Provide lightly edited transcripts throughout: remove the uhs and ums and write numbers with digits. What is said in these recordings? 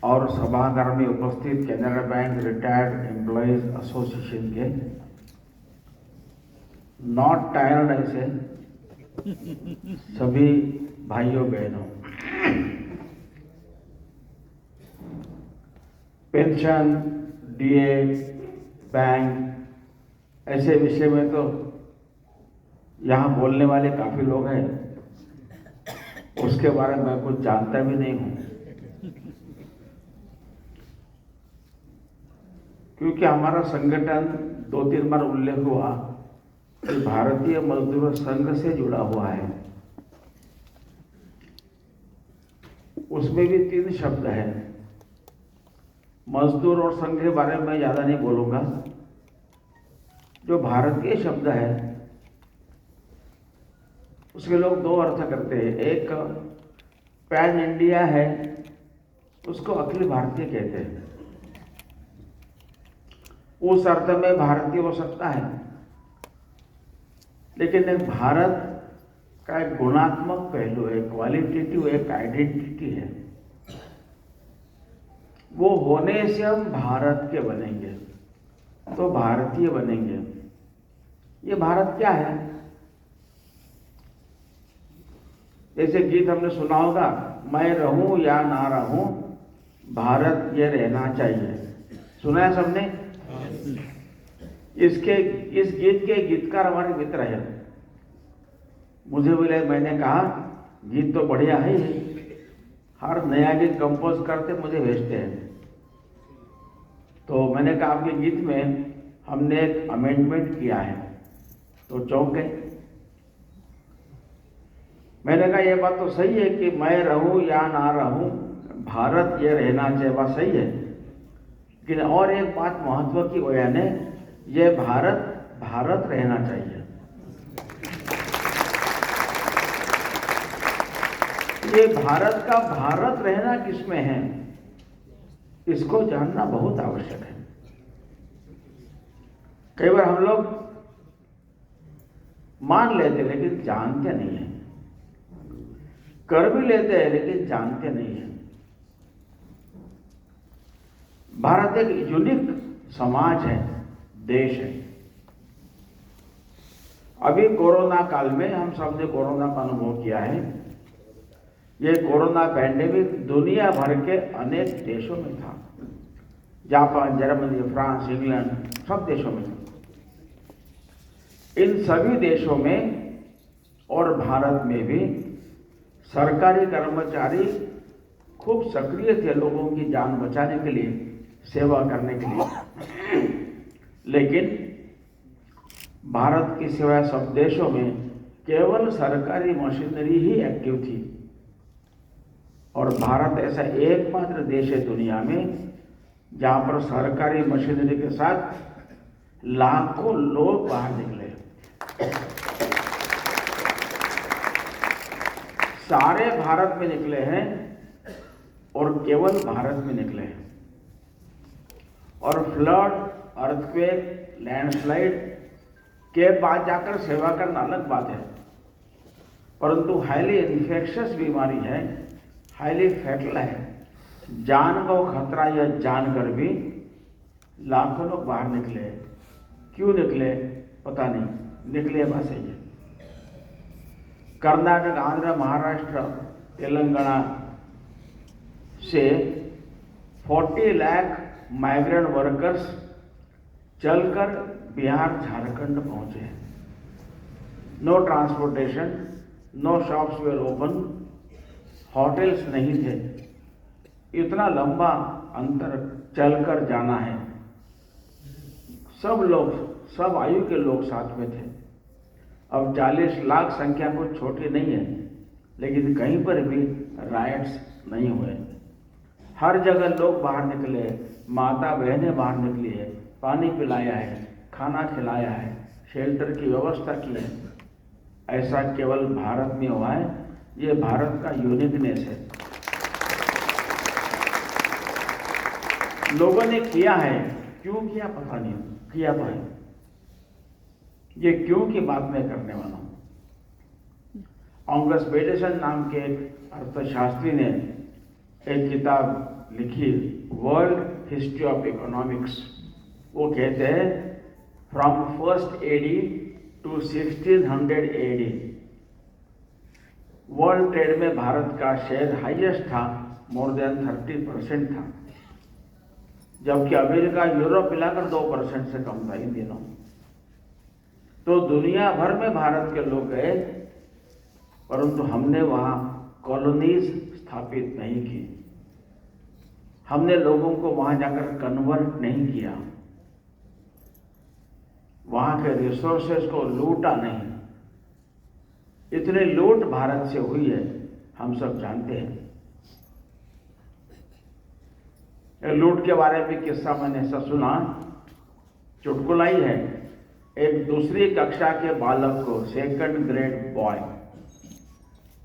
और सभागार में उपस्थित Canara bank retired employees association के नॉट टायर्ड ऐसे सभी भाइयों बहनों, पेंशन, डीए, बैंक ऐसे विषय में तो यहाँ बोलने वाले काफी लोग हैं, उसके बारे में मैं कुछ जानता भी नहीं हूँ, क्योंकि हमारा संगठन 2-3 बार उल्लेख हुआ कि भारतीय मजदूर संघ से जुड़ा हुआ है। उसमें भी 3 शब्द हैं। मजदूर और संघ के बारे में मैं ज्यादा नहीं बोलूंगा। जो भारतीय शब्द है उसके लोग 2 अर्थ करते हैं। एक पैन इंडिया है, उसको अखिल भारतीय कहते हैं। उस अर्थ में भारतीय हो सकता है, लेकिन एक भारत का एक गुणात्मक पहलू है, क्वालिटेटिव एक आइडेंटिटी है। वो होने से हम भारत के बनेंगे, तो भारतीय बनेंगे। ये भारत क्या है? जैसे गीत हमने सुना होगा, मैं रहूं या ना रहूं, भारत ये रहना चाहिए। सुना है सबने? इस गीत के गीतकार हमारे मित्र हैं। मुझे बोले, मैंने कहा गीत तो बढ़िया है, हर नया गीत कंपोज करते मुझे भेजते हैं। तो मैंने कहा आपके गीत में हमने एक अमेंडमेंट किया है, तो चौंक गए। मैंने कहा ये बात तो सही है कि मैं रहूं या ना रहूं, भारत ये रहना चाहिए, बात सही है, लेकिन और एक बात महत्व की वजह ने, ये भारत रहना चाहिए। ये भारत का भारत रहना किसमें है, इसको जानना बहुत आवश्यक है। कई बार हम लोग मान लेते लेकिन जानते नहीं है, कर भी लेते हैं लेकिन जानते नहीं है। भारत एक यूनिक समाज है, देश है। अभी कोरोना काल में हम सब ने कोरोना का अनुभव किया है। ये कोरोना पैंडेमिक दुनिया भर के अनेक देशों में था, जापान, जर्मनी, फ्रांस, इंग्लैंड, सब देशों में था। इन सभी देशों में और भारत में भी सरकारी कर्मचारी खूब सक्रिय थे लोगों की जान बचाने के लिए, सेवा करने के लिए। लेकिन भारत की सिवाय सब देशों में केवल सरकारी मशीनरी ही एक्टिव थी, और भारत ऐसा एकमात्र देश है दुनिया में जहां पर सरकारी मशीनरी के साथ लाखों लोग बाहर निकले। सारे भारत में निकले हैं और केवल भारत में निकले हैं। और फ्लड, अर्थक्वेक, लैंडस्लाइड के बाद जाकर सेवा करना अलग बात है, परंतु हाईली इन्फेक्शियस बीमारी है, हाईली फैटल है, जान को खतरा यह जानकर भी लाखों लोग बाहर निकले। क्यों निकले पता नहीं, निकले बस यही है। कर्नाटक, आंध्र, महाराष्ट्र, तेलंगाना से 40 लाख माइग्रेंट वर्कर्स चलकर बिहार, झारखंड पहुंचे। No transportation, no shops were open, hotels नहीं थे। इतना लंबा अंतर चलकर जाना है। सब लोग, सब आयु के लोग साथ में थे। अब 40 लाख संख्या कुछ छोटी नहीं है, लेकिन कहीं पर भी राइट्स नहीं हुए। हर जगह लोग बाहर निकले, माता बहनें बाहर निकली है, पानी पिलाया है, खाना खिलाया है, शेल्टर की व्यवस्था की है। ऐसा केवल भारत में हुआ है। ये भारत का यूनिकनेस है। लोगों ने किया है, क्यों किया पता नहीं, किया तो है। ये क्यों की बात मैं करने वाला हूं। ऑगस्ट पेटरसन नाम के एक अर्थशास्त्री ने एक किताब लिखी, वर्ल्ड हिस्ट्री ऑफ इकोनॉमिक्स। वो कहते हैं from first AD to 1600 AD world trade में भारत का शेयर हाईएस्ट था, मोर देन 30% था, जबकि अमेरिका यूरोप मिलाकर 2% से कम था इन दिनों। तो दुनिया भर में भारत के लोग गए, परंतु हमने वहां कॉलोनीज स्थापित नहीं की। हमने लोगों को वहां जाकर कन्वर्ट नहीं किया, वहां के रिसोर्सेस को लूटा नहीं। इतनी लूट भारत से हुई है, हम सब जानते हैं। लूट के बारे में किस्सा मैंने ऐसा सुना, चुटकुला ही है। एक दूसरी कक्षा के बालक को, सेकंड ग्रेड बॉय,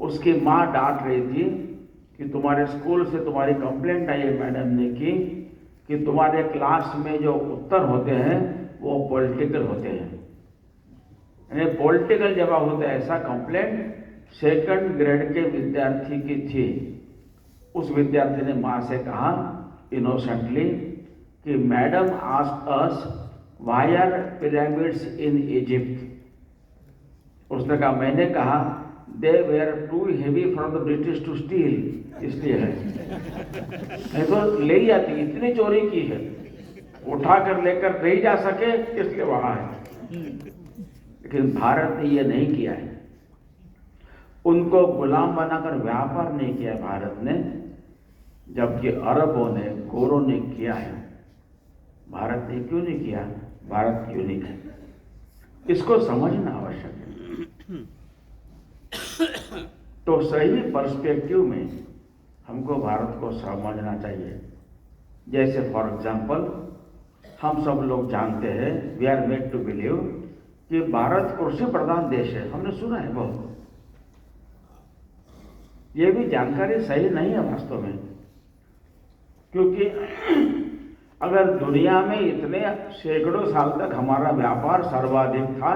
उसकी मां डांट रही थी कि तुम्हारे स्कूल से तुम्हारी कंप्लेंट आई है मैडम ने कि तुम्हारे क्लास में जो उत्तर होते हैं वो पॉलिटिकल होते हैं, यानी पॉलिटिकल जवाब होता है। ऐसा कंप्लेंट सेकंड ग्रेड के विद्यार्थी की थी। उस विद्यार्थी ने मां से कहा इनोसेंटली कि madam asked us why are pyramids in Egypt. उसने कहा, मैंने कहा they were too heavy for the British to steal, इसलिए है। नहीं तो ले ही आती, इतनी चोरी की है, उठा कर लेकर नहीं जा सके इसलिए वहां है। लेकिन भारत ने यह नहीं किया है, उनको गुलाम बनाकर व्यापार नहीं किया भारत ने, जबकि अरबों ने, गोरों ने किया है। भारत ने क्यों नहीं किया? भारत यूनिक है, इसको समझना आवश्यक है। तो सही पर्सपेक्टिव में हमको भारत को समझना चाहिए। जैसे फॉर एग्जाम्पल, हम सब लोग जानते हैं, we are made to believe कि भारत कृषि प्रधान देश है। हमने सुना है बहुत, ये भी जानकारी सही नहीं है वास्तव में, क्योंकि अगर दुनिया में इतने सैकड़ों साल तक हमारा व्यापार सर्वाधिक था,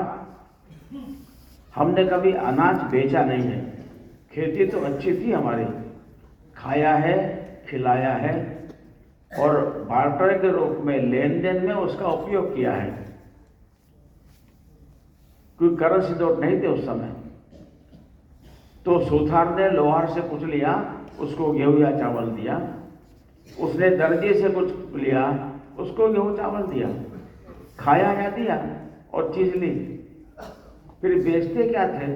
हमने कभी अनाज बेचा नहीं है। खेती तो अच्छी थी हमारी, खाया है, खिलाया है, और बार्टर के रूप में लेन देन में उसका उपयोग किया है। कोई करेंसी नोट नहीं थे उस समय, तो सुथार ने लोहार से कुछ लिया, उसको गेहूं या चावल दिया, उसने दर्जी से कुछ लिया, उसको गेहूं चावल दिया, खाया या दिया और चीज ली। फिर बेचते क्या थे?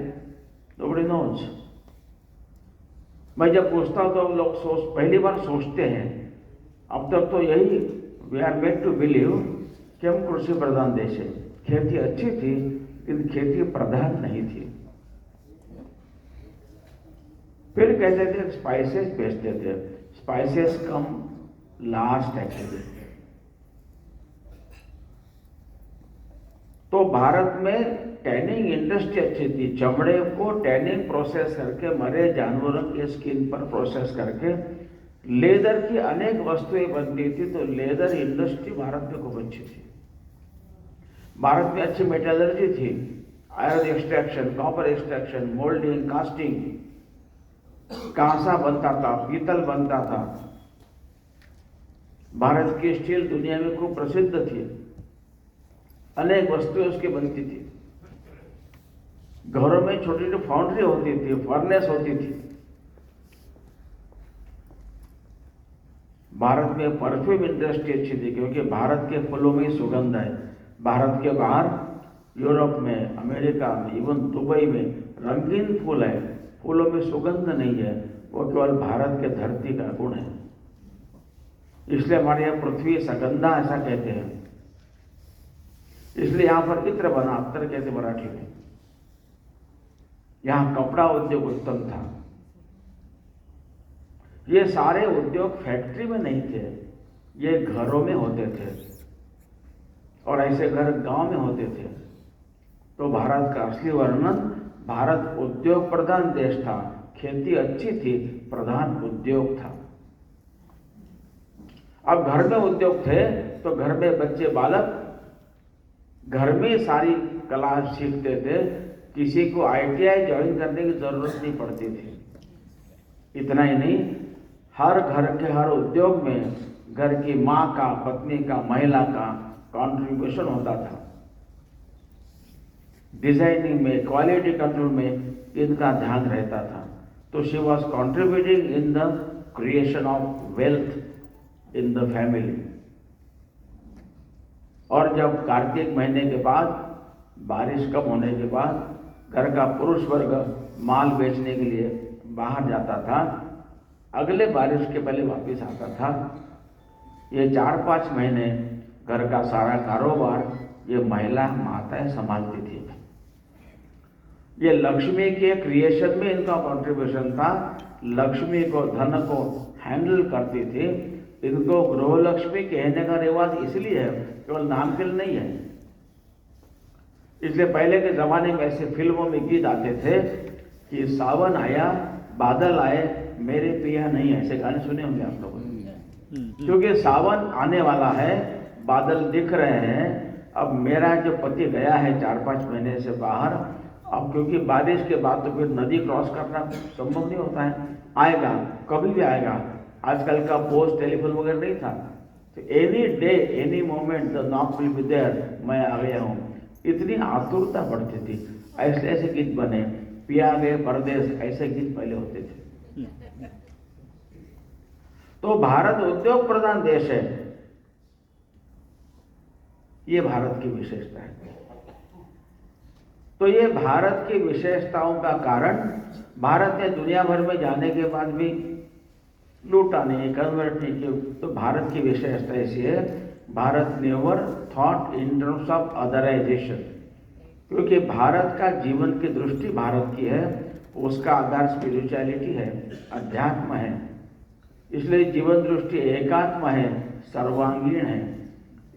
Nobody knows. मैं जब पूछता हूं तो लोग पहली बार सोचते हैं, अब तक तो यही we are made to believe कि हम कृषि प्रधान देश है। खेती अच्छी थी, लेकिन खेती प्रधान नहीं थी। फिर कहते थे स्पाइसेस बेचते थे, स्पाइसेस कम लास्ट एक्चुअली। तो भारत में टैनिंग इंडस्ट्री अच्छी थी, चमड़े को टैनिंग प्रोसेस करके, मरे जानवरों के स्किन पर प्रोसेस करके लेदर की अनेक वस्तुएं बनती थी। तो लेदर इंडस्ट्री भारत में खूब अच्छी थी। भारत में अच्छी मेटलर्जी थी, iron extraction, copper extraction, moulding, casting, कांसा बनता था, पीतल बनता था। भारत की स्टील दुनिया में खूब प्रसिद्ध थी, अनेक वस्तुएं उसकी बनती थी। घरों में छोटी छोटी फाउंड्री होती थी, फर्नेस होती थी। भारत में परफ्यूम इंडस्ट्री अच्छी थी, क्योंकि भारत के फूलों में सुगंध है। भारत के बाहर यूरोप में, अमेरिका में, इवन दुबई में रंगीन फूल है, फूलों में सुगंध नहीं है, वो केवल भारत के धरती का गुण है। इसलिए हमारे यहाँ पृथ्वी सगंधा ऐसा कहते हैं। इसलिए यहां पर इत्र बना, अत्तर कहते मराठी में। यहां कपड़ा उद्योग उत्तम था। ये सारे उद्योग फैक्ट्री में नहीं थे, ये घरों में होते थे, और ऐसे घर गांव में होते थे। तो भारत का असली वर्णन, भारत उद्योग प्रधान देश था, खेती अच्छी थी, प्रधान उद्योग था। अब घर में उद्योग थे तो घर में बच्चे बालक घर में सारी कला सीखते थे, किसी को ITI ज्वाइन करने की जरूरत नहीं पड़ती थी। इतना ही नहीं, हर घर के हर उद्योग में घर की माँ का, पत्नी का, महिला का कंट्रीब्यूशन होता था। डिजाइनिंग में, क्वालिटी कंट्रोल में इनका ध्यान रहता था। तो she was contributing in the creation of wealth in the family. और जब कार्तिक महीने के बाद, बारिश कम होने के बाद, घर का पुरुष वर्ग माल बेचने के लिए बाहर जाता था, अगले बारिश के पहले वापस आता था। ये 4-5 महीने घर का सारा कारोबार ये महिला माताएं संभालती थी। ये लक्ष्मी के क्रिएशन में इनका कंट्रीब्यूशन था। लक्ष्मी को, धन को हैंडल करती थी। इनको गृह लक्ष्मी कहने का रिवाज इसलिए है, केवल नाम के लिए नहीं है। इसलिए पहले के जमाने में ऐसे फिल्मों में गीत आते थे कि सावन आया, बादल आए, मेरे पिया नहीं, ऐसे गाने सुने होंगे आप लोगों ने। क्योंकि सावन आने वाला है, बादल दिख रहे हैं। अब मेरा जो पति गया है 4-5 महीने से बाहर, अब क्योंकि बारिश के बाद तो फिर नदी क्रॉस करना संभव नहीं होता है। आएगा, कभी भी आएगा। आजकल का पोस्ट टेलीफोन वगैरह नहीं था, तो any day, any moment the knock will be there, मैं आ गया हूँ। इतनी आतुरता बढ़ती थी। ऐसे ऐसे गीत बने, पिया गए परदेश, ऐसे गीत पहले होते थे। तो भारत उद्योग प्रधान देश है, ये भारत की विशेषता है। तो ये भारत की विशेषताओं का कारण भारत ने दुनिया भर में जाने के बाद भी लूटा नहीं, कन्वर्ट नहीं किया। तो भारत की विशेषता ऐसी है, Bharat never thought in terms of otherisation. क्योंकि भारत का जीवन की दृष्टि भारत की है, उसका आधार स्पिरिचुअलिटी है, अध्यात्म है। इसलिए जीवन दृष्टि एकात्म है, सर्वांगीण है।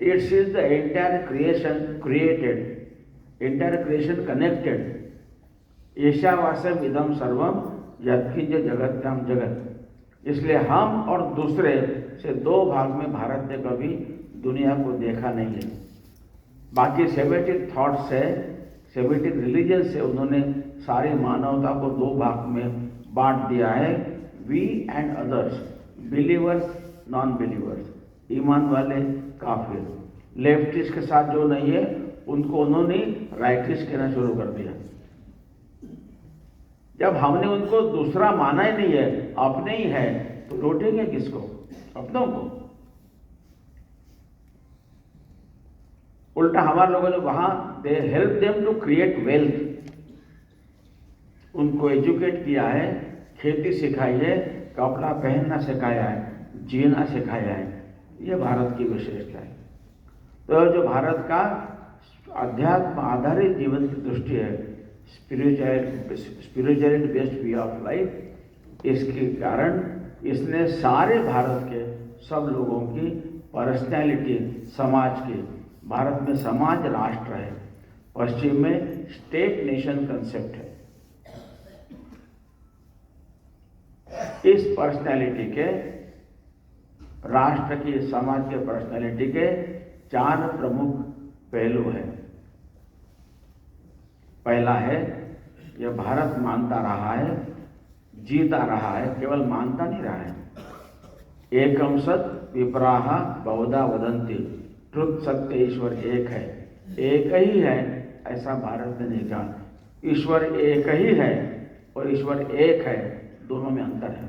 It's is the entire creation created, entire creation connected. ईशावास्यम इदम सर्वम यत्किंच जगत्याम जगत। इसलिए हम और दूसरे से 2 भाग में भारत ने कभी दुनिया को देखा नहीं है। बाकी सेमेटिक थॉट्स है, सेमेटिक रिलीजन से उन्होंने सारी मानवता को 2 भाग में बांट दिया है, we and others, believers, non believers, ईमान वाले, काफिर। लेफ्टिस्ट के साथ जो नहीं है उनको उन्होंने राइटिस्ट कहना शुरू कर दिया। जब हमने उनको दूसरा माना ही नहीं है, अपने ही है, तो लौटेंगे किसको? अपनों को। उल्टा हमारे लोगों ने वहां they help them to create wealth. उनको एजुकेट किया है, खेती सिखाई है, कपड़ा पहनना सिखाया है, जीना सिखाया है। ये भारत की विशेषता है। तो जो भारत का अध्यात्म आधारित जीवन की दृष्टि है, spirituality based way of life, इसके कारण इसने सारे भारत के सब लोगों की पर्सनैलिटी, समाज की, भारत में समाज राष्ट्र है, पश्चिम में स्टेट नेशन कंसेप्ट है। इस पर्सनैलिटी के, राष्ट्र की, समाज के पर्सनैलिटी के 4 प्रमुख पहलू हैं। पहला है, यह भारत मानता रहा है, जीता रहा है, केवल मानता नहीं रहा है। एकम सत विप्राह बहुधा वदंती, ट्रुथ, सत्य, ईश्वर एक है, एक ही है, ऐसा भारत ने नहीं कहा। ईश्वर एक ही है और ईश्वर एक है, दोनों में अंतर है।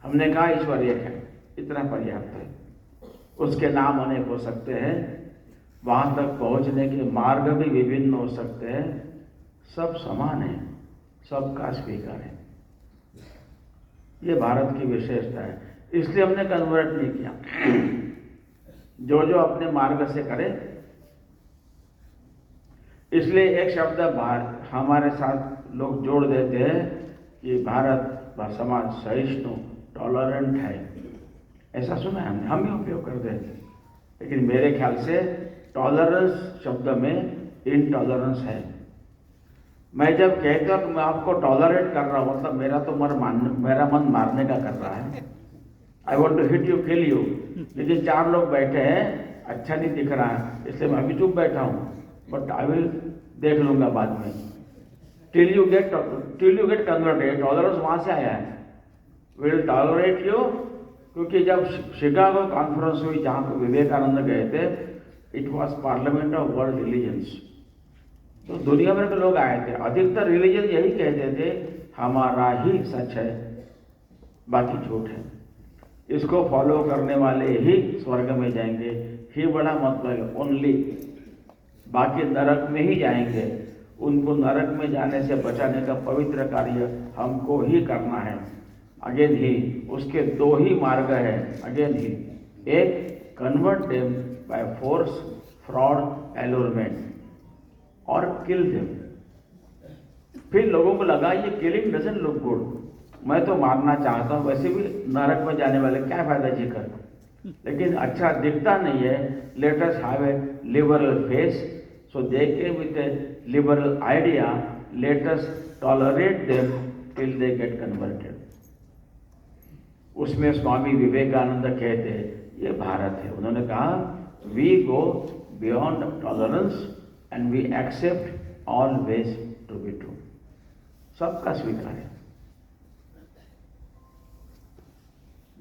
हमने कहा ईश्वर एक है, इतना पर्याप्त है। उसके नाम अनेक हो सकते हैं, वहां तक पहुंचने के मार्ग भी विभिन्न हो सकते हैं, सब समान है, सबका स्वीकार है। ये भारत की विशेषता है। इसलिए हमने कन्वर्ट नहीं किया। जो जो अपने मार्ग से करे। इसलिए एक शब्द हमारे साथ लोग जोड़ देते हैं कि भारत व समाज सहिष्णु, टॉलरेंट है। ऐसा सुना है हमने, हम भी उपयोग करते हैं। लेकिन मेरे ख्याल से टॉलरेंस शब्द में इनटॉलरेंस है। मैं जब कहता हूं कि मैं आपको टॉलरेट कर रहा हूं, मतलब मेरा मन मारने का कर रहा है। I want to hit you, kill you. लेकिन 4 लोग बैठे हैं, अच्छा नहीं दिख रहा है, इसलिए मैं अभी चुप बैठा हूं, बट आई विल देख लूंगा बाद में। till you get converted, tolerance वहां से आया है, विल टॉलरेट यू, क्योंकि जब शिकागो कॉन्फ्रेंस हुई जहां पर विवेकानंद गए थे, it was parliament of world religions, तो दुनिया भर के लोग आए थे। अधिकतर रिलीजन यही कहते थे हमारा ही सच है, बाकी झूठ है, इसको फॉलो करने वाले ही स्वर्ग में जाएंगे, ही बड़ा मतलब ओनली, बाकी नरक में ही जाएंगे, उनको नरक में जाने से बचाने का पवित्र कार्य हमको ही करना है। अगेन ही उसके दो ही मार्ग है, अगेन ही, एक convert them by force, fraud, allurement, और किल देम। फिर लोगों को लगा ये किलिंग डजंट लुक गुड, मैं तो मारना चाहता हूँ, वैसे भी नरक में जाने वाले क्या फायदा जी कर, लेकिन अच्छा दिखता नहीं है, let us have a liberal face, so they came with a liberal idea, let us tolerate them till they get converted. उसमें स्वामी विवेकानंद कहते ये भारत है, उन्होंने कहा we go beyond tolerance and we accept all ways to be true, सबका स्वीकार है।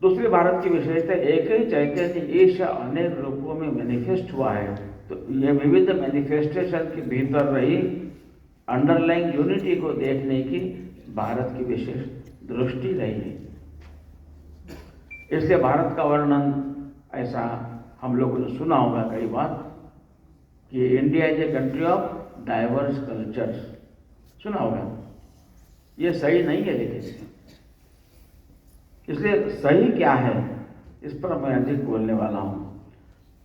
दूसरी भारत की विशेषता, एक ही चैतन्य ईश अनेक रूपों में मैनिफेस्ट हुआ है, तो ये विविध मैनिफेस्टेशन के भीतर रही अंडरलाइंग यूनिटी को देखने की भारत की विशेष दृष्टि रही है। इसलिए भारत का वर्णन ऐसा हम लोगों ने सुना होगा कई बार कि India is a country of diverse cultures, सुना होगा, ये सही नहीं है, लेकिन इसलिए सही क्या है इस पर मैं अधिक बोलने वाला हूं।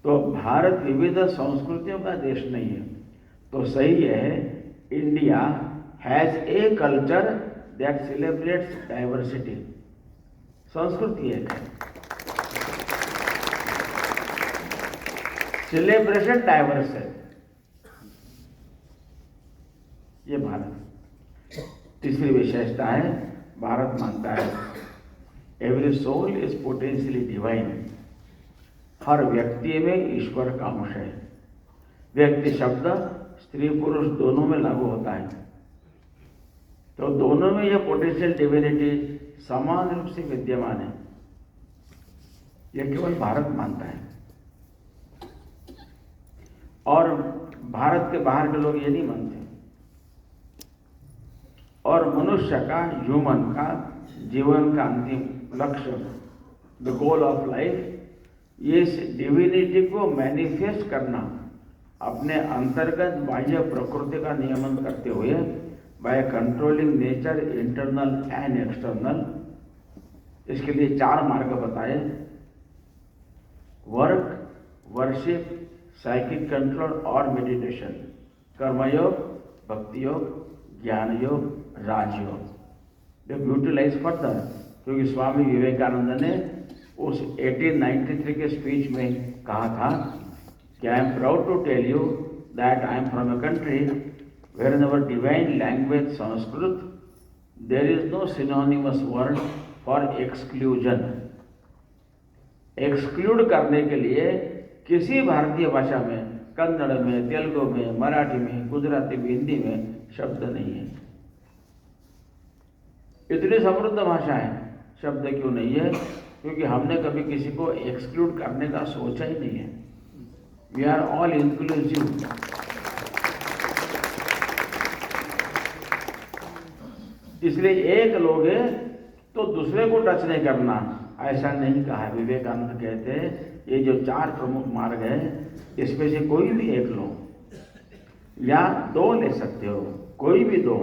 तो भारत विविध संस्कृतियों का देश नहीं है, तो सही है India has a culture that celebrates diversity, संस्कृति एक है, सेलिब्रेशन डाइवर्स है, ये भारत। तीसरी विशेषता है, भारत मानता है every soul is potentially divine, हर व्यक्ति में ईश्वर का अंश है। व्यक्ति शब्द स्त्री पुरुष दोनों में लागू होता है, तो दोनों में यह पोटेंशियल डिविनिटी समान रूप से विद्यमान है, यह केवल भारत मानता है, और भारत के बाहर के लोग ये नहीं मानते। और मनुष्य का, ह्यूमन का जीवन का अंतिम लक्ष्य, द गोल ऑफ लाइफ, ये डिविनिटी को मैनिफेस्ट करना अपने अंतर्गत बाह्य प्रकृति का नियमन करते हुए, by controlling nature internal and external. इसके लिए 4 मार्ग बताए, वर्क, वर्शिप, साइकिक कंट्रोल और मेडिटेशन, कर्मयोग, भक्ति योग, ज्ञान योग, राजयोग। ब्यूटिलाइज फर्दर, क्योंकि स्वामी विवेकानंद ने उस 1893 के स्पीच में कहा था कि I am proud to tell you that I am from a country where in our divine language Sanskrit there is no synonymous word for exclusion. Exclude करने के लिए किसी भारतीय भाषा में, कन्नड़ में, तेलुगु में, मराठी में, गुजराती में, हिंदी में शब्द नहीं है। इतनी समृद्ध भाषा है, शब्द क्यों नहीं है? क्योंकि हमने कभी किसी को एक्सक्लूड करने का सोचा ही नहीं है। We are all inclusive. इसलिए एक लोग है तो दूसरे को टच नहीं करना, ऐसा नहीं कहा है। विवेकानंद कहते हैं ये जो 4 प्रमुख मार्ग है, इसमें से कोई भी एक लो, या 2 ले सकते हो, कोई भी 2,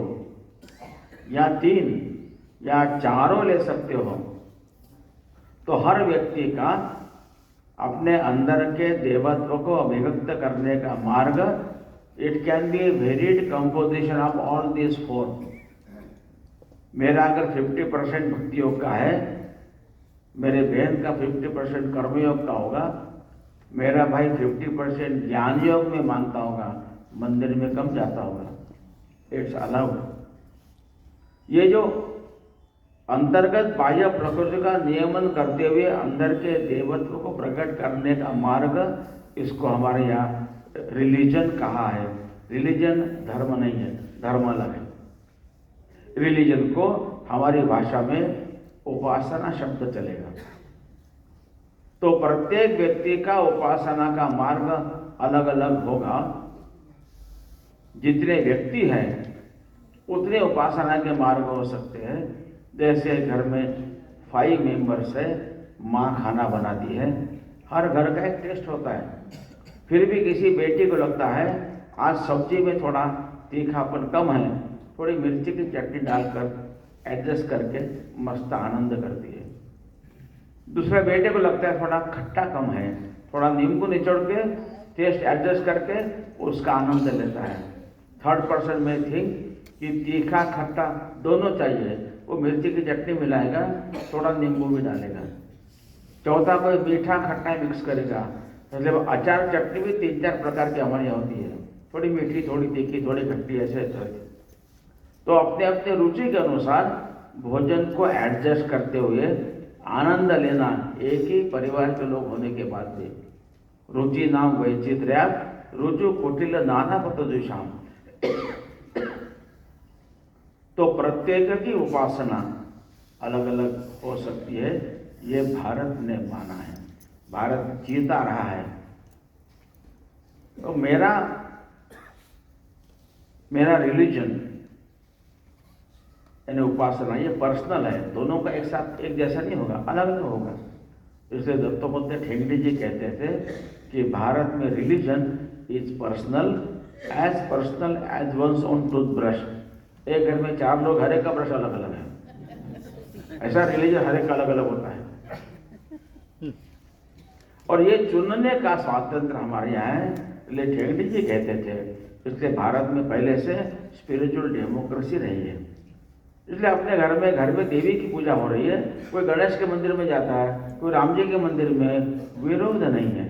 या 3, या 4 ले सकते हो। तो हर व्यक्ति का अपने अंदर के देवत्व को अभिव्यक्त करने का मार्ग, it can be A varied composition of all this 4। मेरा अगर 50% भक्ति योग का है, मेरे बहन का 50% कर्मयोग का होगा, मेरा भाई 50% ज्ञान योग में मानता होगा, मंदिर में कम जाता होगा, इट्स अलाउड। ये जो अंतर्गत बाह्य प्रकृति का नियमन करते हुए अंदर के देवत्व को प्रकट करने का मार्ग, इसको हमारे यहाँ रिलीजन कहा है। रिलीजन धर्म नहीं है, धर्म अलग है। रिलीजन को हमारी भाषा में उपासना शब्द चलेगा। तो प्रत्येक व्यक्ति का उपासना का मार्ग अलग अलग होगा। जितने व्यक्ति हैं उतने उपासना के मार्ग हो सकते हैं। जैसे घर में 5 मेंबर्स है, माँ खाना बनाती है, हर घर का एक टेस्ट होता है। फिर भी किसी बेटी को लगता है आज सब्जी में थोड़ा तीखापन कम है, थोड़ी मिर्ची की चटनी डालकर एडजस्ट करके मस्त आनंद करती है। दूसरे बेटे को लगता है थोड़ा खट्टा कम है, थोड़ा नींबू निचोड़ के टेस्ट एडजस्ट करके उसका आनंद लेता है। थर्ड पर्सन में थिंक कि तीखा खट्टा दोनों चाहिए, वो मिर्ची की चटनी मिलाएगा, थोड़ा नींबू भी डालेगा। चौथा कोई मीठा खट्टा मिक्स करेगा। मतलब अचार चटनी भी 3-4 प्रकार की हमारी होती है, थोड़ी मीठी, थोड़ी तीखी, थोड़ी खट्टी, ऐसे तो अपने अपने रुचि के अनुसार भोजन को एडजस्ट करते हुए आनंद लेना। एक ही परिवार के लोग होने के बाद भी रुचि नाम वैचित्र्यात् रुचु कुटिल नाना पतजुषाम। तो प्रत्येक की उपासना अलग अलग हो सकती है। ये भारत ने माना है, भारत जीता रहा है। तो मेरा रिलीजन यानी उपासना ये पर्सनल है, दोनों का एक साथ एक जैसा नहीं होगा, अलग अलग होगा। इसलिए दत्तोपंत ठेंगड़ी जी कहते थे कि भारत में religion is personal as one's ओन टूथब्रश। एक घर में 4 लोग, हर एक का ब्रश अलग अलग है, ऐसा रिलीजन हर एक का अलग अलग होता है। और ये चुनने का स्वातंत्र हमारे यहाँ है, इसलिए ठेंगड़ी जी कहते थे। इसलिए भारत में पहले से स्पिरिचुअल डेमोक्रेसी रही है। इसलिए अपने घर में देवी की पूजा हो रही है, कोई गणेश के मंदिर में जाता है, कोई राम जी के मंदिर में, विरोध नहीं है।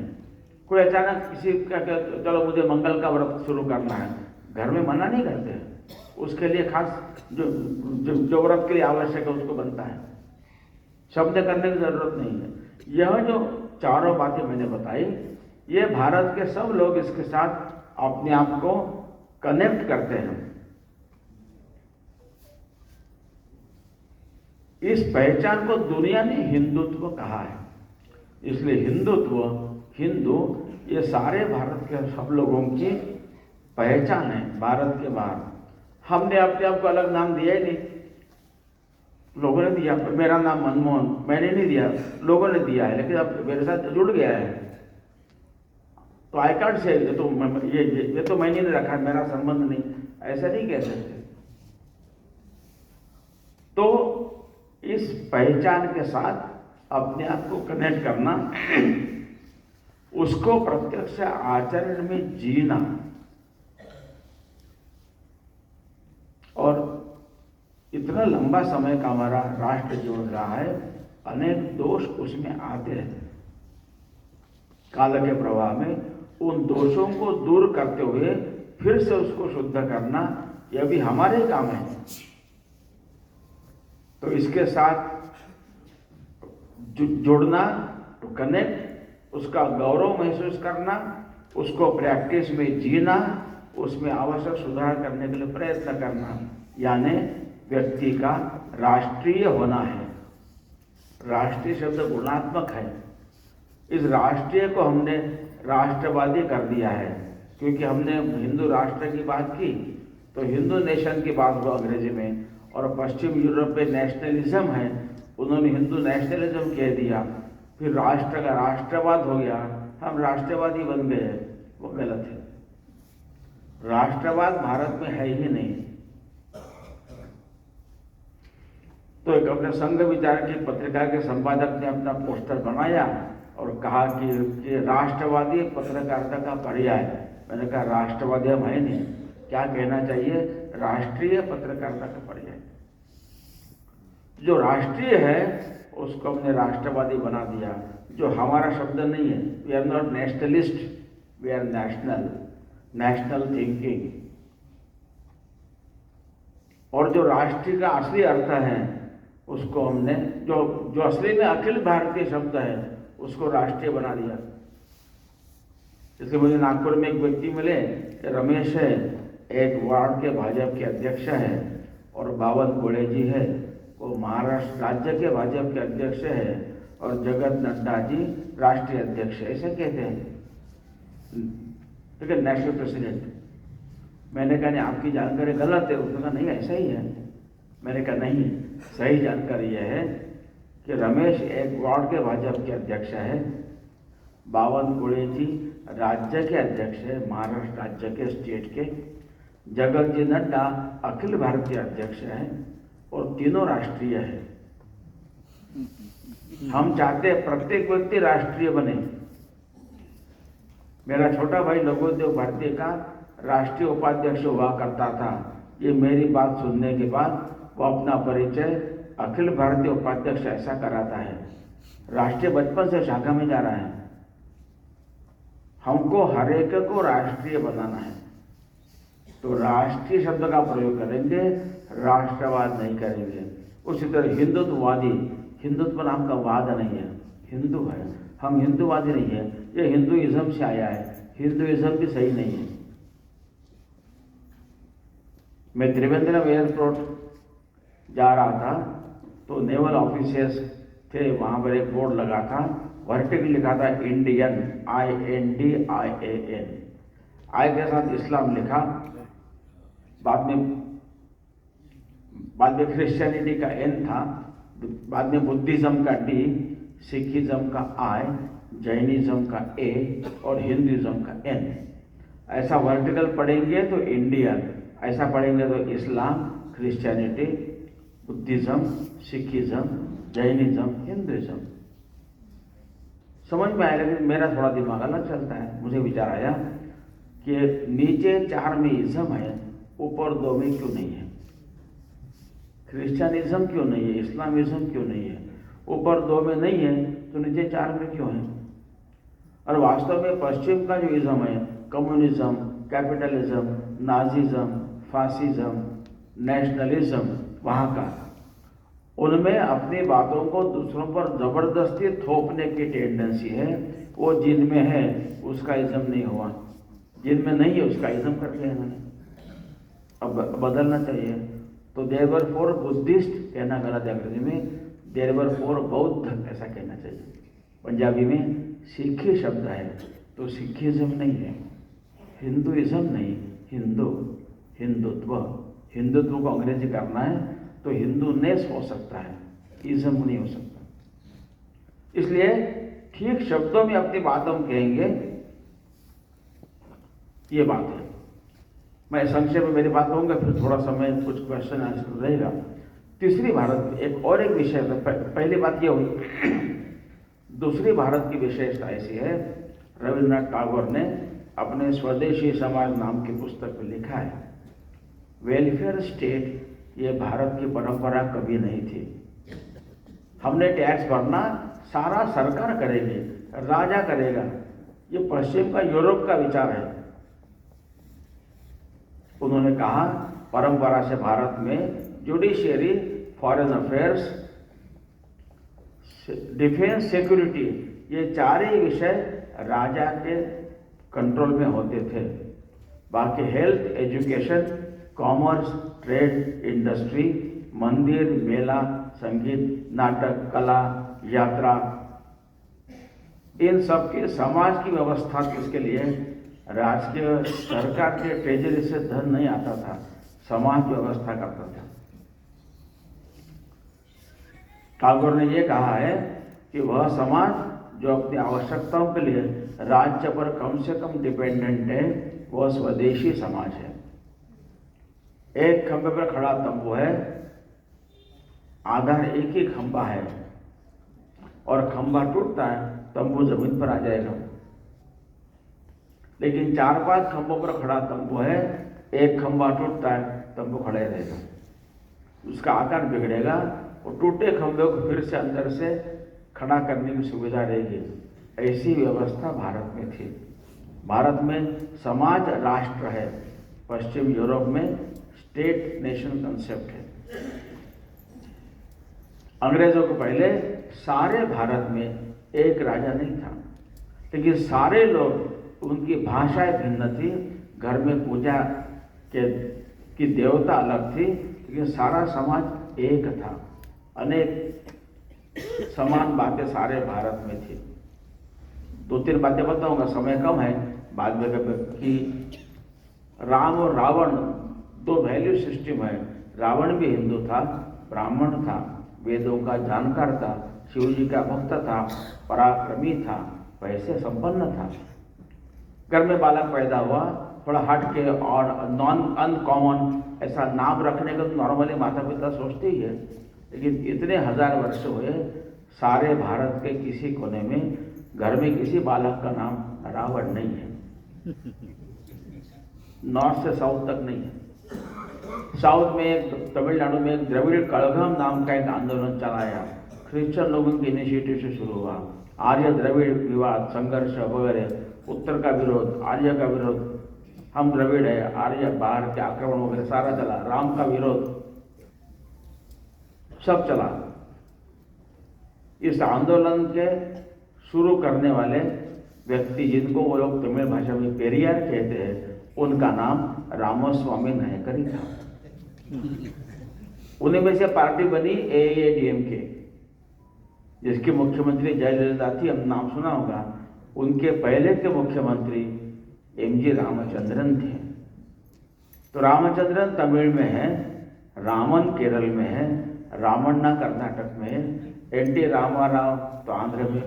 कोई अचानक किसी का चलो मुझे मंगल का व्रत शुरू करना है, घर में मना नहीं करते। उसके लिए खास जो व्रत के लिए आवश्यक है उसको बनता है, शब्द करने की जरूरत नहीं है। यह जो चारों बातें मैंने बताई, ये भारत के सब लोग इसके साथ अपने आप को कनेक्ट करते हैं। इस पहचान को दुनिया ने हिंदुत्व कहा है। इसलिए हिंदू ये सारे भारत के सब लोगों की पहचान है। भारत के बाहर हमने अपने आप को अलग नाम दिया ही नहीं, लोगों ने दिया। मेरा नाम मनमोहन मैंने नहीं दिया, लोगों ने दिया है, लेकिन अब मेरे साथ जुड़ गया है। तो आई कार्ड से ये तो मैंने नहीं रखा, मेरा संबंध नहीं, ऐसा नहीं कह सकते। तो इस पहचान के साथ अपने आप को कनेक्ट करना, उसको प्रत्यक्ष आचरण में जीना, और इतना लंबा समय का हमारा राष्ट्र जीवन रहा है, अनेक दोष उसमें आते हैं। काल के प्रवाह में उन दोषों को दूर करते हुए फिर से उसको शुद्ध करना, यह भी हमारे काम है। तो इसके साथ जुड़ना, टू कनेक्ट, उसका गौरव महसूस करना, उसको प्रैक्टिस में जीना, उसमें आवश्यक सुधार करने के लिए प्रयत्न करना, यानी व्यक्ति का राष्ट्रीय होना है। राष्ट्रीय शब्द गुणात्मक है। इस राष्ट्रीय को हमने राष्ट्रवादी कर दिया है, क्योंकि हमने हिंदू राष्ट्र की बात की तो हिंदू नेशन की बात हो अंग्रेजी में, और पश्चिम यूरोप में नेशनलिज्म है, उन्होंने हिंदू नेशनलिज्म कह दिया। फिर राष्ट्र का राष्ट्रवाद हो गया, हम राष्ट्रवादी बन गए। वो गलत है। राष्ट्रवाद भारत में है ही नहीं। तो एक अपने संघ विचार की पत्रिका के संपादक ने अपना पोस्टर बनाया और कहा कि राष्ट्रवादी पत्रकारिता का पर्याय। मैंने कहा राष्ट्रवादी हम है नहीं, क्या कहना चाहिए, राष्ट्रीय पत्रकारिता का पर्याय। जो राष्ट्रीय है उसको हमने राष्ट्रवादी बना दिया, जो हमारा शब्द नहीं है। We are not nationalist, we are national thinking. और जो राष्ट्रीय का असली अर्थ है उसको हमने, जो असली में अखिल भारतीय शब्द है, उसको राष्ट्रीय बना दिया। इसलिए मुझे नागपुर में एक व्यक्ति मिले, रमेश है, एक वार्ड के भाजपा के अध्यक्ष है, और बावन कोड़े जी है वो महाराष्ट्र राज्य के भाजपा के अध्यक्ष है और जगत नड्डा जी राष्ट्रीय अध्यक्ष है, ऐसे कहते हैं, ठीक है, नेशनल प्रेसिडेंट। मैंने कहा नहीं आपकी जानकारी गलत है, उसने कहा नहीं ऐसा ही है। मैंने कहा नहीं, सही जानकारी यह है कि रमेश एक वार्ड के भाजपा के अध्यक्ष है, बावन कोड़े जी राज्य के अध्यक्ष है, महाराष्ट्र राज्य के स्टेट के, जगत जी नड्डा अखिल भारतीय अध्यक्ष हैं और तीनों राष्ट्रीय है। हम चाहते हैं प्रत्येक व्यक्ति राष्ट्रीय बने। मेरा छोटा भाई लघुदेव भारती का राष्ट्रीय उपाध्यक्ष हुआ करता था। ये मेरी बात सुनने के बाद वो अपना परिचय अखिल भारतीय उपाध्यक्ष ऐसा कराता है। राष्ट्रीय बचपन से शाखा में जा रहा है। हमको हर एक को राष्ट्रीय बनाना है, तो राष्ट्रीय शब्द का प्रयोग करेंगे, राष्ट्रवाद नहीं करेंगे। उसी तरह हिंदुत्ववादी, हिंदुत्व नाम का वाद नहीं है, हिंदू है, हम हिंदूवादी नहीं है, ये हिंदुइज्म से आया है, हिंदुइज्म भी सही नहीं है। मैं त्रिवेंद्रम एयरपोर्ट जा रहा था तो नेवल ऑफिसर्स थे, वहां पर एक बोर्ड लगा था, वर्टिकल लिखा था इंडियन, INDIAN, आई के साथ इस्लाम लिखा, बाद में क्रिश्चियनिटी का N था, बाद में बुद्धिज्म का D, सिखिज्म का I, जैनिज्म का A और हिंदुइज्म का N। ऐसा वर्टिकल पढ़ेंगे तो इंडियन, ऐसा पढ़ेंगे तो Islam, Christianity, Buddhism, Sikhism, Jainism, Hinduism. समझ में आया, लेकिन मेरा थोड़ा दिमाग अलग चलता है। मुझे विचार आया कि नीचे 4 में इज्म है, ऊपर 2 में क्यों नहीं है? क्रिश्चियनिज्म क्यों नहीं है? इस्लामिज्म क्यों नहीं है? ऊपर 2 में नहीं है तो नीचे 4 में क्यों है? और वास्तव में पश्चिम का जो इज्म है, communism, capitalism, Nazism, fascism, nationalism, वहाँ का, उनमें अपनी बातों को दूसरों पर जबरदस्ती थोपने की टेंडेंसी है। वो जिनमें है उसका इज्म नहीं हुआ, जिनमें नहीं है उसका इज्म कर लिया इन्होंने। अब बदलना चाहिए। तो देयर वर 4 बुद्धिस्ट कहना गलत है अंग्रेजी में, देयर वर 4 बौद्ध ऐसा कहना चाहिए। पंजाबी में सिखी शब्द है तो सिखिज्म नहीं है, हिंदुइज्म नहीं, हिंदू, हिंदुत्व। हिंदुत्व को अंग्रेजी करना है तो हिंदूनेस हो सकता है, इज्म नहीं हो सकता। इसलिए ठीक शब्दों में अपनी बात हम कहेंगे, ये बात है। मैं संक्षेप में मेरी बात कहूँगा, फिर थोड़ा समय कुछ क्वेश्चन आंसर रहेगा। तीसरी भारत एक विषय, पहली बात ये हुई। दूसरी भारत की विशेषता ऐसी है, रविन्द्रनाथ टैगोर ने अपने स्वदेशी समाज नाम की पुस्तक में लिखा है, वेलफेयर स्टेट ये भारत की परंपरा कभी नहीं थी। हमने टैक्स भरना सारा सरकार करेगी, राजा करेगा, ये पश्चिम का, यूरोप का विचार है। उन्होंने कहा परंपरा से भारत में judiciary, foreign affairs, defence, security, ये 4 ही विषय राजा के कंट्रोल में होते थे। बाकी health, education, commerce, trade, industry, मंदिर, मेला, संगीत, नाटक, कला, यात्रा, इन सब के समाज की व्यवस्था किसके लिए? राजकीय सरकार के ट्रेजरी से धन नहीं आता था, समाज व्यवस्था करता था। टैगोर ने यह कहा है कि वह समाज जो अपनी आवश्यकताओं के लिए राज्य पर कम से कम डिपेंडेंट है, वह स्वदेशी समाज है। एक खंभे पर खड़ा तंबू है, आधार एक ही खंभा है, और खंभा टूटता है, तंबू जमीन पर आ जाएगा। लेकिन 4-5 खंभों पर खड़ा तंबू है, एक खंभा टूटता है, तंबू खड़ा ही रहेगा, उसका आकार बिगड़ेगा, और टूटे खंभे को फिर से अंदर से खड़ा करने की सुविधा रहेगी। ऐसी व्यवस्था भारत में थी। भारत में समाज राष्ट्र है, पश्चिम यूरोप में स्टेट नेशन कंसेप्ट है। अंग्रेजों को पहले सारे भारत में एक राजा नहीं था, लेकिन सारे लोग, उनकी भाषाएं भिन्न थी, घर में पूजा की देवता अलग थी, लेकिन सारा समाज एक था। अनेक समान बातें सारे भारत में थी। 2-3 बातें बताऊंगा, समय कम है बाद में। कि राम और रावण 2 वैल्यू सिस्टम है। रावण भी हिंदू था, ब्राह्मण था, वेदों का जानकार था, शिव जी का भक्त था, पराक्रमी था, पैसे संपन्न था। घर में बालक पैदा हुआ, थोड़ा हट के और नॉन अनकॉमन ऐसा नाम रखने का तो नॉर्मली माता पिता सोचते ही है। लेकिन इतने हजार वर्ष हुए, सारे भारत के किसी कोने में घर में किसी बालक का नाम रावण नहीं है। नॉर्थ से साउथ तक नहीं है। साउथ में एक तमिलनाडु में एक द्रविड़ कड़घम नाम का एक आंदोलन चलाया, क्रिश्चियन लोगों की इनिशिएटिव से शुरू हुआ। आर्य द्रविड़ विवाद, संघर्ष वगैरह, उत्तर का विरोध, आर्य का विरोध, हम द्रविड़ है, आर्य बाहर के आक्रमण वगैरह सारा चला, राम का विरोध सब चला। इस आंदोलन के शुरू करने वाले व्यक्ति, जिनको वो लोग तमिल भाषा में पेरियार कहते हैं, उनका नाम रामास्वामी नायकर ही था। उन्हीं में से पार्टी बनी AADMK, जिसके मुख्यमंत्री जयललिता थी, हम नाम सुना होगा। उनके पहले के मुख्यमंत्री MG रामचंद्रन थे। तो रामचंद्रन तमिल में है, रामन केरल में है, रामन्ना कर्नाटक में है, NT रामाराव तो आंध्र में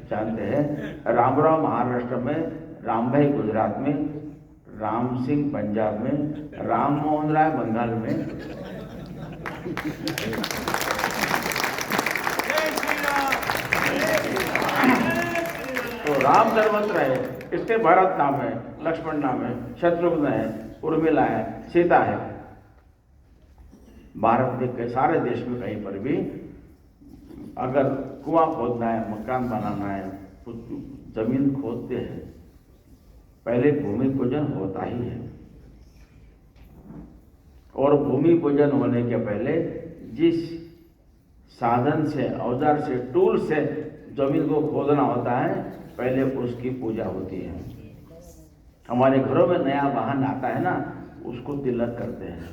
जानते हैं, रामराव महाराष्ट्र में, रामभाई गुजरात में, राम सिंह पंजाब में, राम मोहन राय बंगाल में। तो राम सर्वत्र है, इसके भरत नाम है, लक्ष्मण नाम है, शत्रुघ्न है, उर्मिला है, सीता है। भारत के सारे देश में कहीं पर भी अगर कुआं खोदना है, मकान बनाना है, तो जमीन खोदते हैं, पहले भूमि पूजन होता ही है। और भूमि पूजन होने के पहले जिस साधन से, औजार से, टूल से जमीन को खोदना होता है, पहले उसकी पूजा होती है। हमारे घरों में नया वाहन आता है ना, उसको तिलक करते हैं।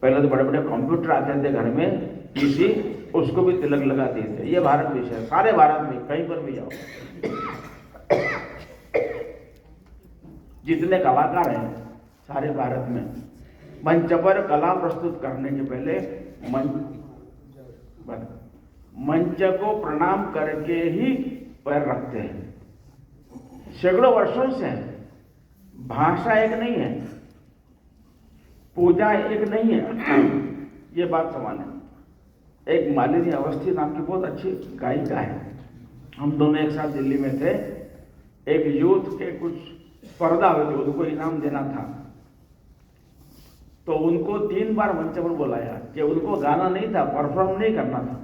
पहले तो बड़े बड़े कंप्यूटर आते थे घर में, PC, उसको भी तिलक लगाते थे। ये भारत विषय है, सारे भारत में कहीं पर भी जाओ, जितने कलाकार हैं सारे भारत में, मंच पर कला प्रस्तुत करने के पहले मंच को प्रणाम करके ही पैर रखते हैं। सैकड़ों वर्षों से भाषा एक नहीं है, पूजा एक नहीं है, ये बात समान है। एक मालिनी अवस्थी नाम की बहुत अच्छी गायिका है, हम दोनों एक साथ दिल्ली में थे। एक यूथ के कुछ स्पर्धा हुई थी, उनको इनाम देना था, तो उनको 3 बार मंच पर बुलाया कि उनको गाना नहीं था, परफॉर्म नहीं करना था।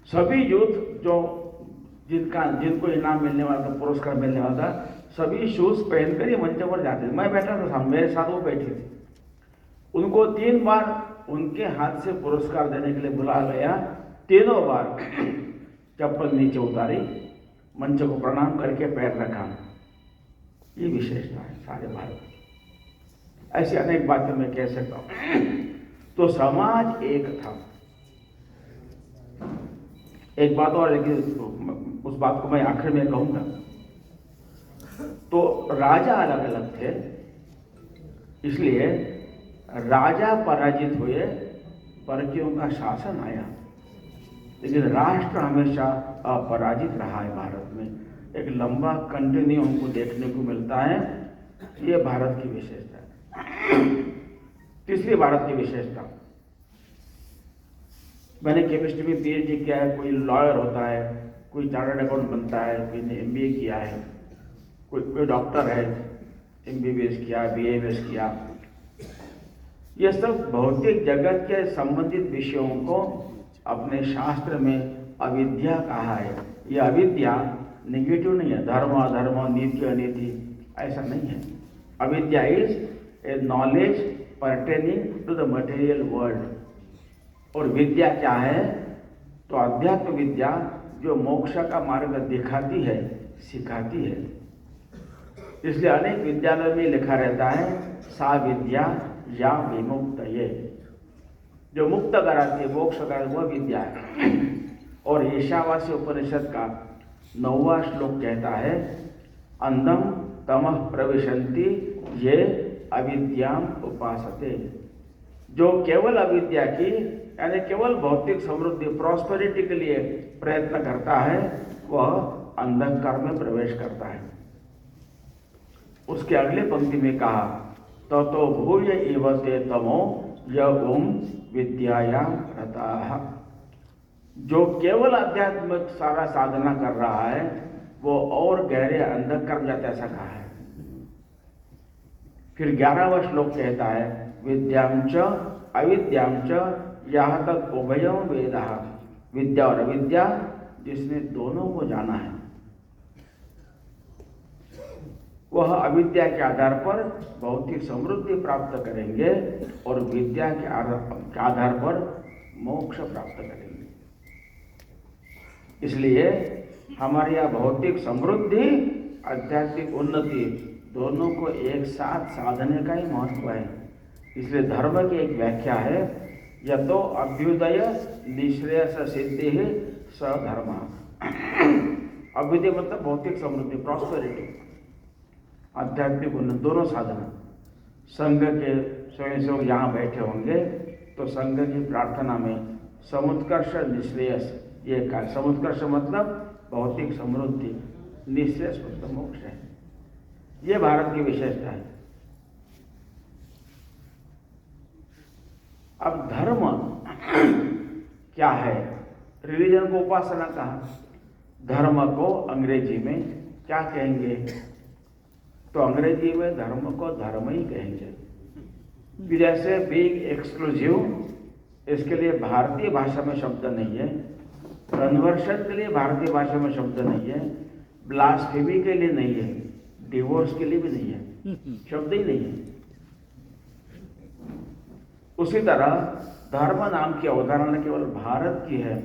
सभी यूथ जिनको इनाम मिलने वाला था, पुरस्कार मिलने वाला था, सभी शूज पहनकर ही मंच पर जाते थे। मैं बैठा था, मेरे साथ वो बैठी थी। उनको 3 बार उनके हाथ से पुरस्कार देने के लिए बुलाया गया। तीनों बार चप्पल नीचे उतारी, मंच को प्रणाम करके पैर रखा। ये विशेषता है सारे भारत की। ऐसी अनेक बातें मैं कह सकता हूं। तो समाज एक था। एक बात और, लेकिन उस बात को मैं आखिर में कहूंगा। तो राजा अलग अलग थे, इसलिए राजा पराजित हुए, परकियों का शासन आया, लेकिन राष्ट्र हमेशा अपराजित रहा है। भारत में एक लंबा कंटिन्यू हमको देखने को मिलता है। ये भारत की विशेषता है। तीसरी भारत की विशेषता, मैंने केमिस्ट्री में PhD किया है, कोई लॉयर होता है, कोई चार्टर्ड अकाउंट बनता है, कोई ने MBA किया है, कोई डॉक्टर है, MBBS किया, BAMS किया। ये सब भौतिक जगत के संबंधित विषयों को अपने शास्त्र में अविद्या कहा है। यह अविद्या निगेटिव नहीं है, धर्म अधर्म, नीति अनीति ऐसा नहीं है। अविद्या is a knowledge pertaining to the material world. और विद्या क्या है? तो अध्यात्म विद्या जो मोक्ष का मार्ग दिखाती है, सिखाती है। इसलिए अनेक विद्यालयों में लिखा रहता है सा विद्या या विमुक्त, ये जो मुक्त कराती है, मोक्ष कराती है, वह विद्या है। और ईशावास्य उपनिषद का 9वां श्लोक कहता है, अंधम तमः प्रविशन्ति ये अविद्याम उपासते। जो केवल अविद्या की यानी केवल भौतिक समृद्धि प्रॉस्पेरिटी के लिए प्रयत्न करता है, वह अंधकार में प्रवेश करता है। उसके अगले पंक्ति में कहा, ततो भूय इव ते तमो य ओम विद्यायाम रताः। जो केवल आध्यात्मिक सारा साधना कर रहा है, वो और गहरे अंधकार में जाता, ऐसा कहा है। फिर 11वां श्लोक कहता है, विद्याम च अविद्याम च यह तक उभयम वेदः। विद्या और अविद्या, जिसने दोनों को जाना है, वह अविद्या के आधार पर भौतिक समृद्धि प्राप्त करेंगे और विद्या के आधार पर मोक्ष प्राप्त करेंगे। इसलिए हमारे यहाँ भौतिक समृद्धि, आध्यात्मिक उन्नति दोनों को एक साथ साधने का ही महत्व है। इसलिए धर्म की एक व्याख्या है, यतो अभ्युदय निःश्रेयस सिद्धि स धर्म। अभ्युदय मतलब भौतिक समृद्धि, प्रॉस्पेरिटी, आध्यात्मिक उन्नति, दोनों साधना। संघ के स्वयंसेवक यहाँ बैठे होंगे तो संघ की प्रार्थना में समुत्कर्ष निःश्रेयस, ये कहा। समुत्कर्ष मतलब भौतिक समृद्धि, निःश्रेयस मतलब मोक्ष है। ये भारत की विशेषता है। अब धर्म क्या है? रिलीजन को उपासना कहा, धर्म को अंग्रेजी में क्या कहेंगे? तो अंग्रेजी में धर्म को धर्म ही कहेंगे। जैसे बीइंग एक्सक्लूसिव, इसके लिए भारतीय भाषा में शब्द नहीं है। कन्वर्शन के लिए भारतीय भाषा में शब्द नहीं है। ब्लास्फेमी के लिए नहीं है। डिवोर्स के लिए भी नहीं है, शब्द ही नहीं है। उसी तरह धर्म नाम की अवधारणा केवल भारत की है,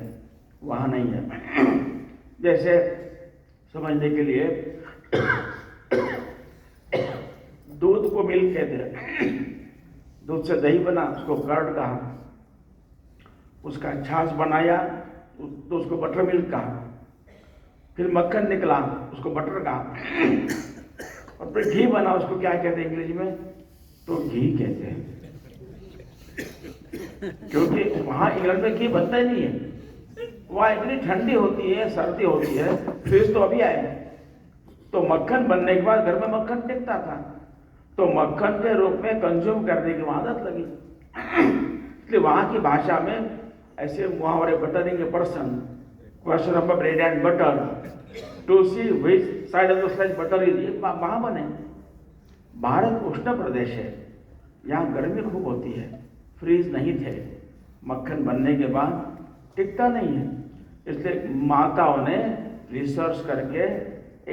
वहां नहीं है। जैसे समझने के लिए दूध को मिल्क कहते हैं। दूध से दही बना, उसको कर्ड कहा। उसका छाछ बनाया तो उसको बटर मिल्क कहा। फिर मक्खन निकला, उसको बटर कहा। और फिर घी बना, उसको क्या कहते हैं इंग्लिश में? तो घी कहते हैं। क्योंकि वहां इंग्लैंड में घी बनता ही नहीं है। वहां इतनी ठंडी होती है, सर्दी होती है, फ्रिज तो अभी आए। तो मक्खन बनने के बाद घर में मक्खन टिकता था, तो मक्खन के रूप में कंज्यूम करने की आदत लगी। इसलिए वहां की भाषा में ऐसे मुहावरे, buttering a person, question of bread and butter, to see which side of the slice butter is, ये वहां बने। भारत उष्ण प्रदेश है, यहाँ गर्मी खूब होती है, फ्रीज नहीं थे, मक्खन बनने के बाद टिकता नहीं है। इसलिए माताओं ने रिसर्च करके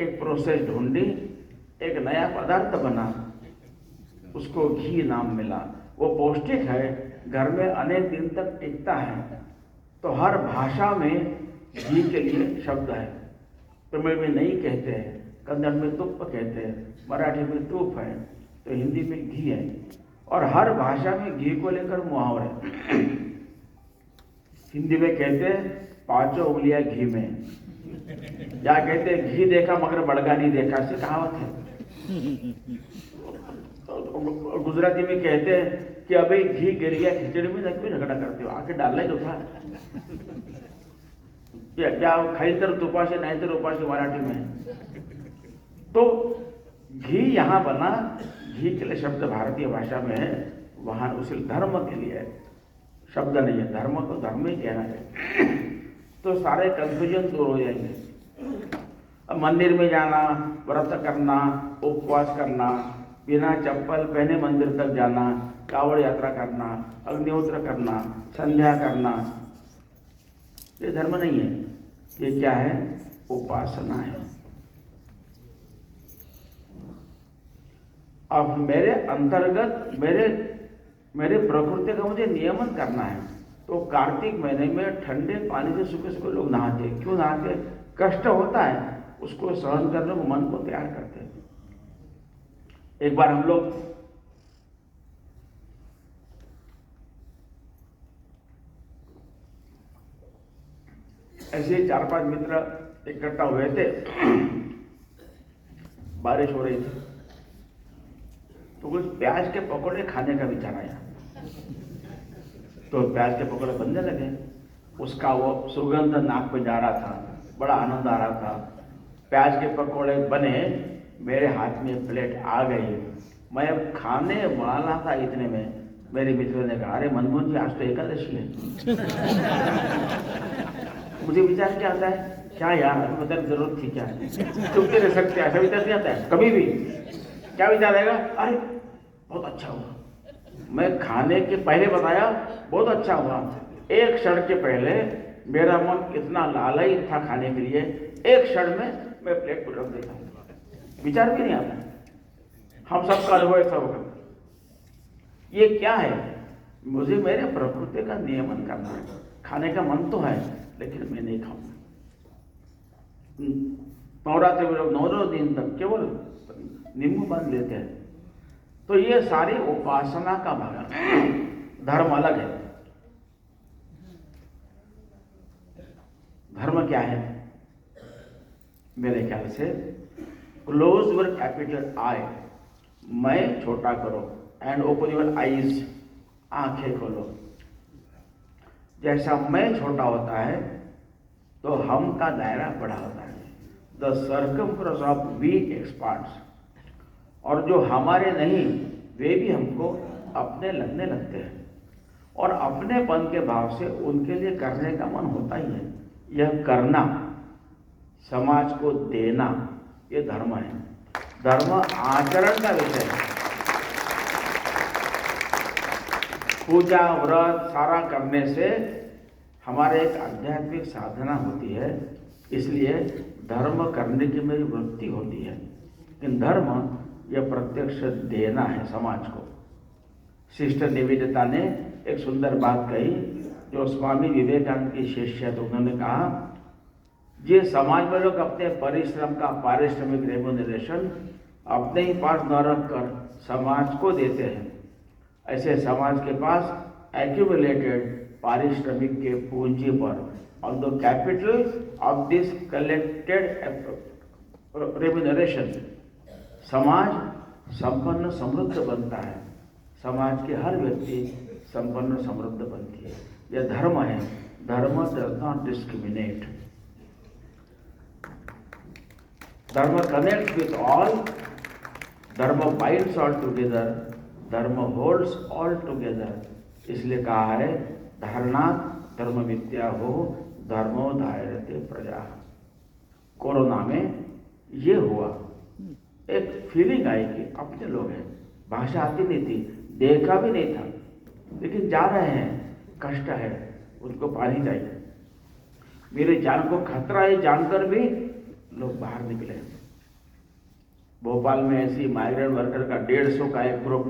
एक प्रोसेस ढूंढी, एक नया पदार्थ बना, उसको घी नाम मिला। वो पौष्टिक है, घर में अनेक दिन तक टिकता है। तो हर भाषा में घी के लिए शब्द है। तमिल में नहीं कहते हैं, कन्नड़ में तुप्प कहते हैं, मराठी में तूप है, तो हिंदी में घी है। और हर भाषा में घी को लेकर मुहावरे। हिंदी में कहते हैं 5 उंगलियां घी में, या कहते हैं घी देखा मगर बड़गा नहीं देखा, से कहावत है। गुजराती में कहते हैं कि अभी घी गिर गया खिचड़ी में, क्यों झगड़ा करते हो, आके डालना ही तो था। क्या खाई तर तुपाशी नहीं तर उपाशी मराठी में। तो घी यहाँ बना, घी के लिए शब्द भारतीय भाषा में है, वहां उस धर्म के लिए शब्द नहीं है। धर्म को धर्म ही कहना है, तो सारे कंफ्यूजन दूर हो जाएंगे। अब मंदिर में जाना, व्रत करना, उपवास करना, बिना चप्पल पहने मंदिर तक जाना, कावड़ यात्रा करना, अग्निहोत्र करना, संध्या करना, ये धर्म नहीं है। ये क्या है? उपासना है। अब मेरे अंतर्गत मेरे प्रकृति का मुझे नियमन करना है। तो कार्तिक महीने में ठंडे पानी से सुबह सुबह लोग नहाते। क्यों नहाते? कष्ट होता है, उसको सहन करने को मन को तैयार करते हैं। एक बार हम लोग ऐसे ही 4-5 मित्र इकट्ठा हुए थे। बारिश हो रही थी तो कुछ प्याज के पकौड़े खाने का विचार आया, तो प्याज के पकौड़े बनने लगे। उसका वो सुगंध नाक पे जा रहा था, बड़ा आनंद आ रहा था। प्याज के पकौड़े बने, मेरे हाथ में प्लेट आ गई। मैं अब खाने वाला था, इतने में मेरे मित्र ने कहा, अरे मनमोहन जी आज तो एकादशी है। मुझे विचार क्या आता है, क्या यार मतलब जरूरत थी क्या, चुपके रह सकते, ऐसा विचार नहीं आता है कभी भी। क्या विचार आएगा, अरे बहुत अच्छा हुआ, मैं खाने के पहले बताया बहुत अच्छा हुआ। एक क्षण के पहले मेरा मन इतना लालयी था खाने के लिए, एक क्षण में मैं प्लेट को रख देता हूँ, विचार भी नहीं आता। हम सबका अनुभव ऐसा होगा। ये क्या है, मुझे मेरे प्रकृति का नियमन करना है। खाने का मन तो है लेकिन मैं नहीं खाऊंगा। नवरात्रि में लोग 9 दिन तक केवल नींबू बांध लेते हैं। तो ये सारी उपासना का भाग है, धर्म अलग है। धर्म क्या है, मेरे ख्याल से क्लोज योर कैपिटल आई, मैं छोटा करो, एंड ओपन योर आईज, आंखें खोलो। जैसा मैं छोटा होता है तो हम का दायरा बड़ा होता है, the circumference of we expands, और जो हमारे नहीं वे भी हमको अपने लगने लगते हैं, और अपनेपन के भाव से उनके लिए करने का मन होता ही है। यह करना, समाज को देना, ये धर्म है। धर्म आचरण का विषय है। पूजा व्रत सारा करने से हमारे एक आध्यात्मिक साधना होती है, इसलिए धर्म करने की मेरी वृत्ति होती है। लेकिन धर्म यह प्रत्यक्ष देना है समाज को। सिस्टर निवेदिता ने एक सुंदर बात कही, जो स्वामी विवेकानंद की शिष्य है, तो उन्होंने कहा, ये समाज में लोग अपने परिश्रम का पारिश्रमिक रेम्यूनरेशन अपने ही पास न रखकर समाज को देते हैं, ऐसे समाज के पास एक्यूमुलेटेड पारिश्रमिक के पूंजी पर, on the capital of this collected remuneration, समाज संपन्न समृद्ध बनता है। समाज के हर व्यक्ति संपन्न समृद्ध बनती है। यह धर्म है। धर्म डज नॉट डिस्क्रिमिनेट। धर्म कनेक्ट्स विथ ऑल, धर्म बाइंड्स ऑल टुगेदर, धर्म होल्ड्स ऑल टुगेदर। इसलिए कहा है, धारणा धर्म विद्या हो, धर्मो धारयते प्रजा। कोरोना में ये हुआ, एक फीलिंग आई कि अपने लोग हैं, भाषा आती नहीं थी, देखा भी नहीं था, लेकिन जा रहे हैं, कष्ट है, उनको पानी चाहिए। मेरे जान को खतरा है जानकर भी लोग बाहर निकले। भोपाल में ऐसी माइग्रेंट वर्कर का 150 का एक ग्रुप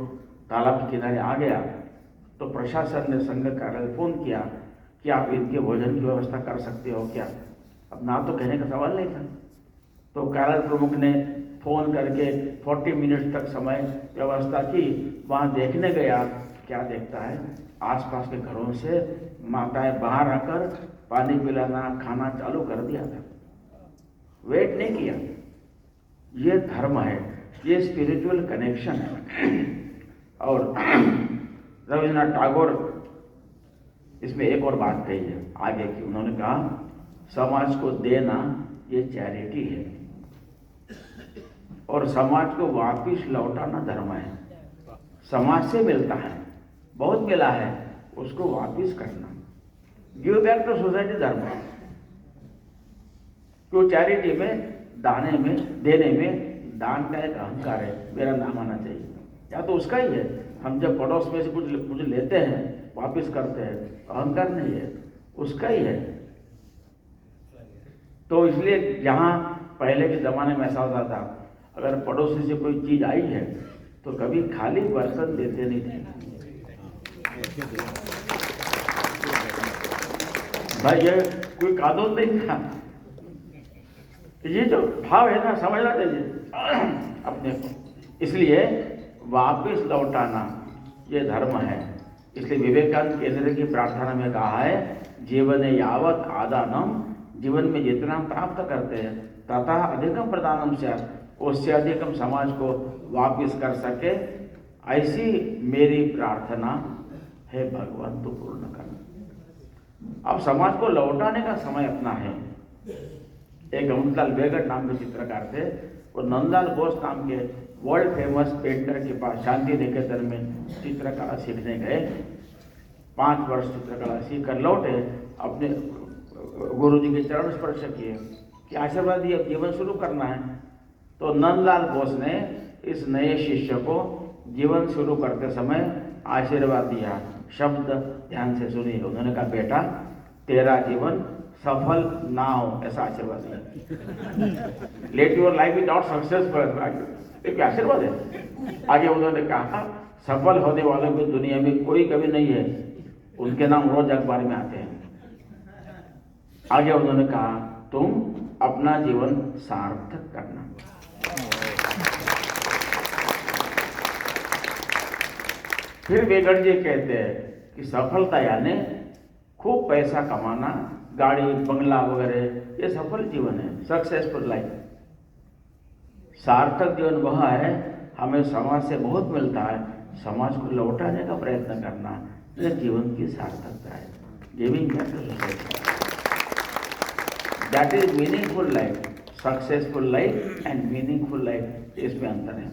तालाब के किनारे आ गया, तो प्रशासन ने संघ कार्यालय फोन किया कि आप इनके भोजन की व्यवस्था कर सकते हो क्या। अब ना तो कहने का सवाल नहीं था, तो कार्यालय प्रमुख ने फोन करके 40 मिनट तक समय व्यवस्था की। वहाँ देखने गया, क्या देखता है, आसपास के घरों से माताएं बाहर आकर पानी पिलाना, खाना चालू कर दिया था, वेट नहीं किया। ये धर्म है, ये स्पिरिचुअल कनेक्शन है। और रविन्द्रनाथ टैगोर इसमें एक और बात कही है आगे की, उन्होंने कहा, समाज को देना ये चैरिटी है, और समाज को वापिस लौटाना धर्म है। समाज से मिलता है, बहुत मिला है, उसको वापिस करना, गिव बैक टू सोसाइटी धर्म है। क्यों, चैरिटी में, दाने में, देने में दान का एक अहंकार है, मेरा नाम आना चाहिए, या तो उसका ही है। हम जब पड़ोस में से कुछ लेते हैं, वापिस करते हैं, अहंकार नहीं है, उसका ही है। तो इसलिए यहाँ पहले के ज़माने में ऐसा होता था, अगर पड़ोसी से कोई चीज़ आई है तो कभी खाली बर्तन देते नहीं थे। भाई ये कोई कानून नहीं था। ये जो भाव है ना, समझना चाहिए अपने को। इसलिए वापिस लौटाना ये धर्म है। इसलिए विवेकानंद केंद्र की प्रार्थना में कहा है, जीवन यावत आदानम जीवन में जितना हम प्राप्त करते हैं तथा अधिकम प्रदानम से, उससे अधिक हम समाज को वापिस कर सके, ऐसी मेरी प्रार्थना है भगवान, तो पूर्ण करना। अब समाज को लौटाने का समय अपना है। एक नंदलाल बेगट नाम के चित्रकार थे, वो नंदलाल बोस नाम के वर्ल्ड फेमस पेंटर के पास शांति निकेतन में चित्रकला सीखने गए। 5 वर्ष चित्रकला सीख कर लौटे, अपने गुरुजी के चरण स्पर्श किए कि आशीर्वाद दिए, जीवन शुरू करना है। तो नंदलाल बोस ने इस नए शिष्य को जीवन शुरू करते समय आशीर्वाद दिया। शब्द ध्यान से सुनिए। उन्होंने कहा, बेटा तेरा जीवन सफल ना हो, ऐसा आशीर्वाद दिया। Let your life without successful, एक आशीर्वाद है। आगे उन्होंने कहा, सफल होने वालों की दुनिया में कोई कभी नहीं है, उनके नाम रोज अखबार में आते हैं। आगे उन्होंने कहा, तुम अपना जीवन सार्थक करना। फिर बेगट जी कहते हैं कि सफलता यानी खूब पैसा कमाना, गाड़ी बंगला वगैरह, ये सफल जीवन है, सक्सेसफुल लाइफ। सार्थक जीवन वह है, हमें समाज से बहुत मिलता है, समाज को लौटाने का प्रयत्न करना, यह जीवन की सार्थकता है। Giving back to society, that is meaningful life. Successful life and meaningful life, इसमें अंतर है।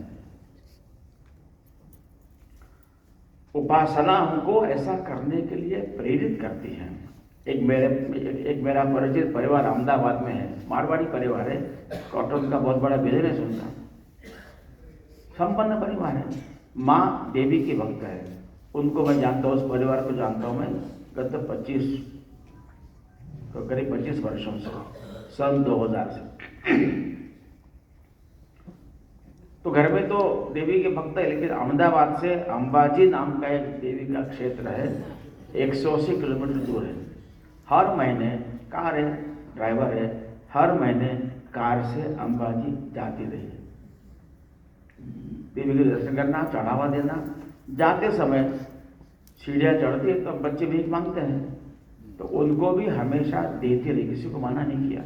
उपासना हमको ऐसा करने के लिए प्रेरित करती है। एक मेरा परिचित परिवार अहमदाबाद में है, मारवाड़ी परिवार है, कॉटन का बहुत बड़ा बिजनेस उनका, संपन्न परिवार है। माँ देवी की भक्त है, उनको मैं जानता हूँ, उस परिवार को जानता हूँ मैं गत 25 वर्षों से, सन 2000 से। तो घर में तो देवी के भक्त है, लेकिन अहमदाबाद से अंबाजी नाम का एक देवी का क्षेत्र है, 180 किलोमीटर दूर है। हर महीने कार है, ड्राइवर है, हर महीने कार से अंबाजी जाती रही। देवी के दर्शन करना, चढ़ावा देना। जाते समय सीढ़ियाँ चढ़ती है तो बच्चे भीख मांगते हैं, तो उनको भी हमेशा देती रही, किसी को मना नहीं किया।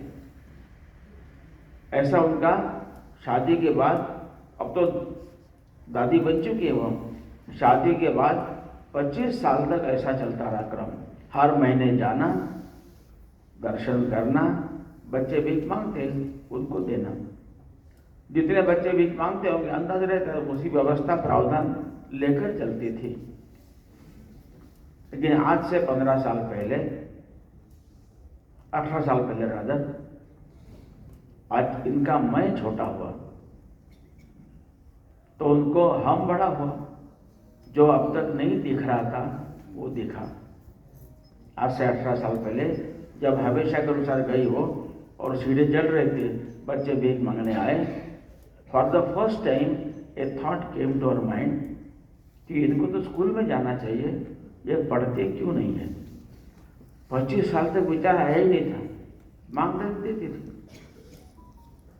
ऐसा उनका शादी के बाद, अब तो दादी बन चुकी है वो, शादी के बाद 25 साल तक ऐसा चलता रहा क्रम। हर महीने जाना, दर्शन करना, बच्चे भीख मांगते उनको देना। जितने बच्चे भीख मांगते होंगे अंदाज रहता है, उसी व्यवस्था प्रावधान लेकर चलती थी। लेकिन आज से 15 साल पहले, 18 साल पहले रादर, आज इनका मैं छोटा हुआ तो उनको हम बड़ा हुआ। जो अब तक नहीं दिख रहा था वो दिखा। आज से 18 साल पहले जब हमेशा के अनुसार गई हो और सीढ़ी चल रहे थे, बच्चे भीख मांगने आए, for the first time a thought came to our mind कि इनको तो स्कूल में जाना चाहिए, ये पढ़ते क्यों नहीं है। 25 साल तक विचार आया ही नहीं था, मांग देती थी,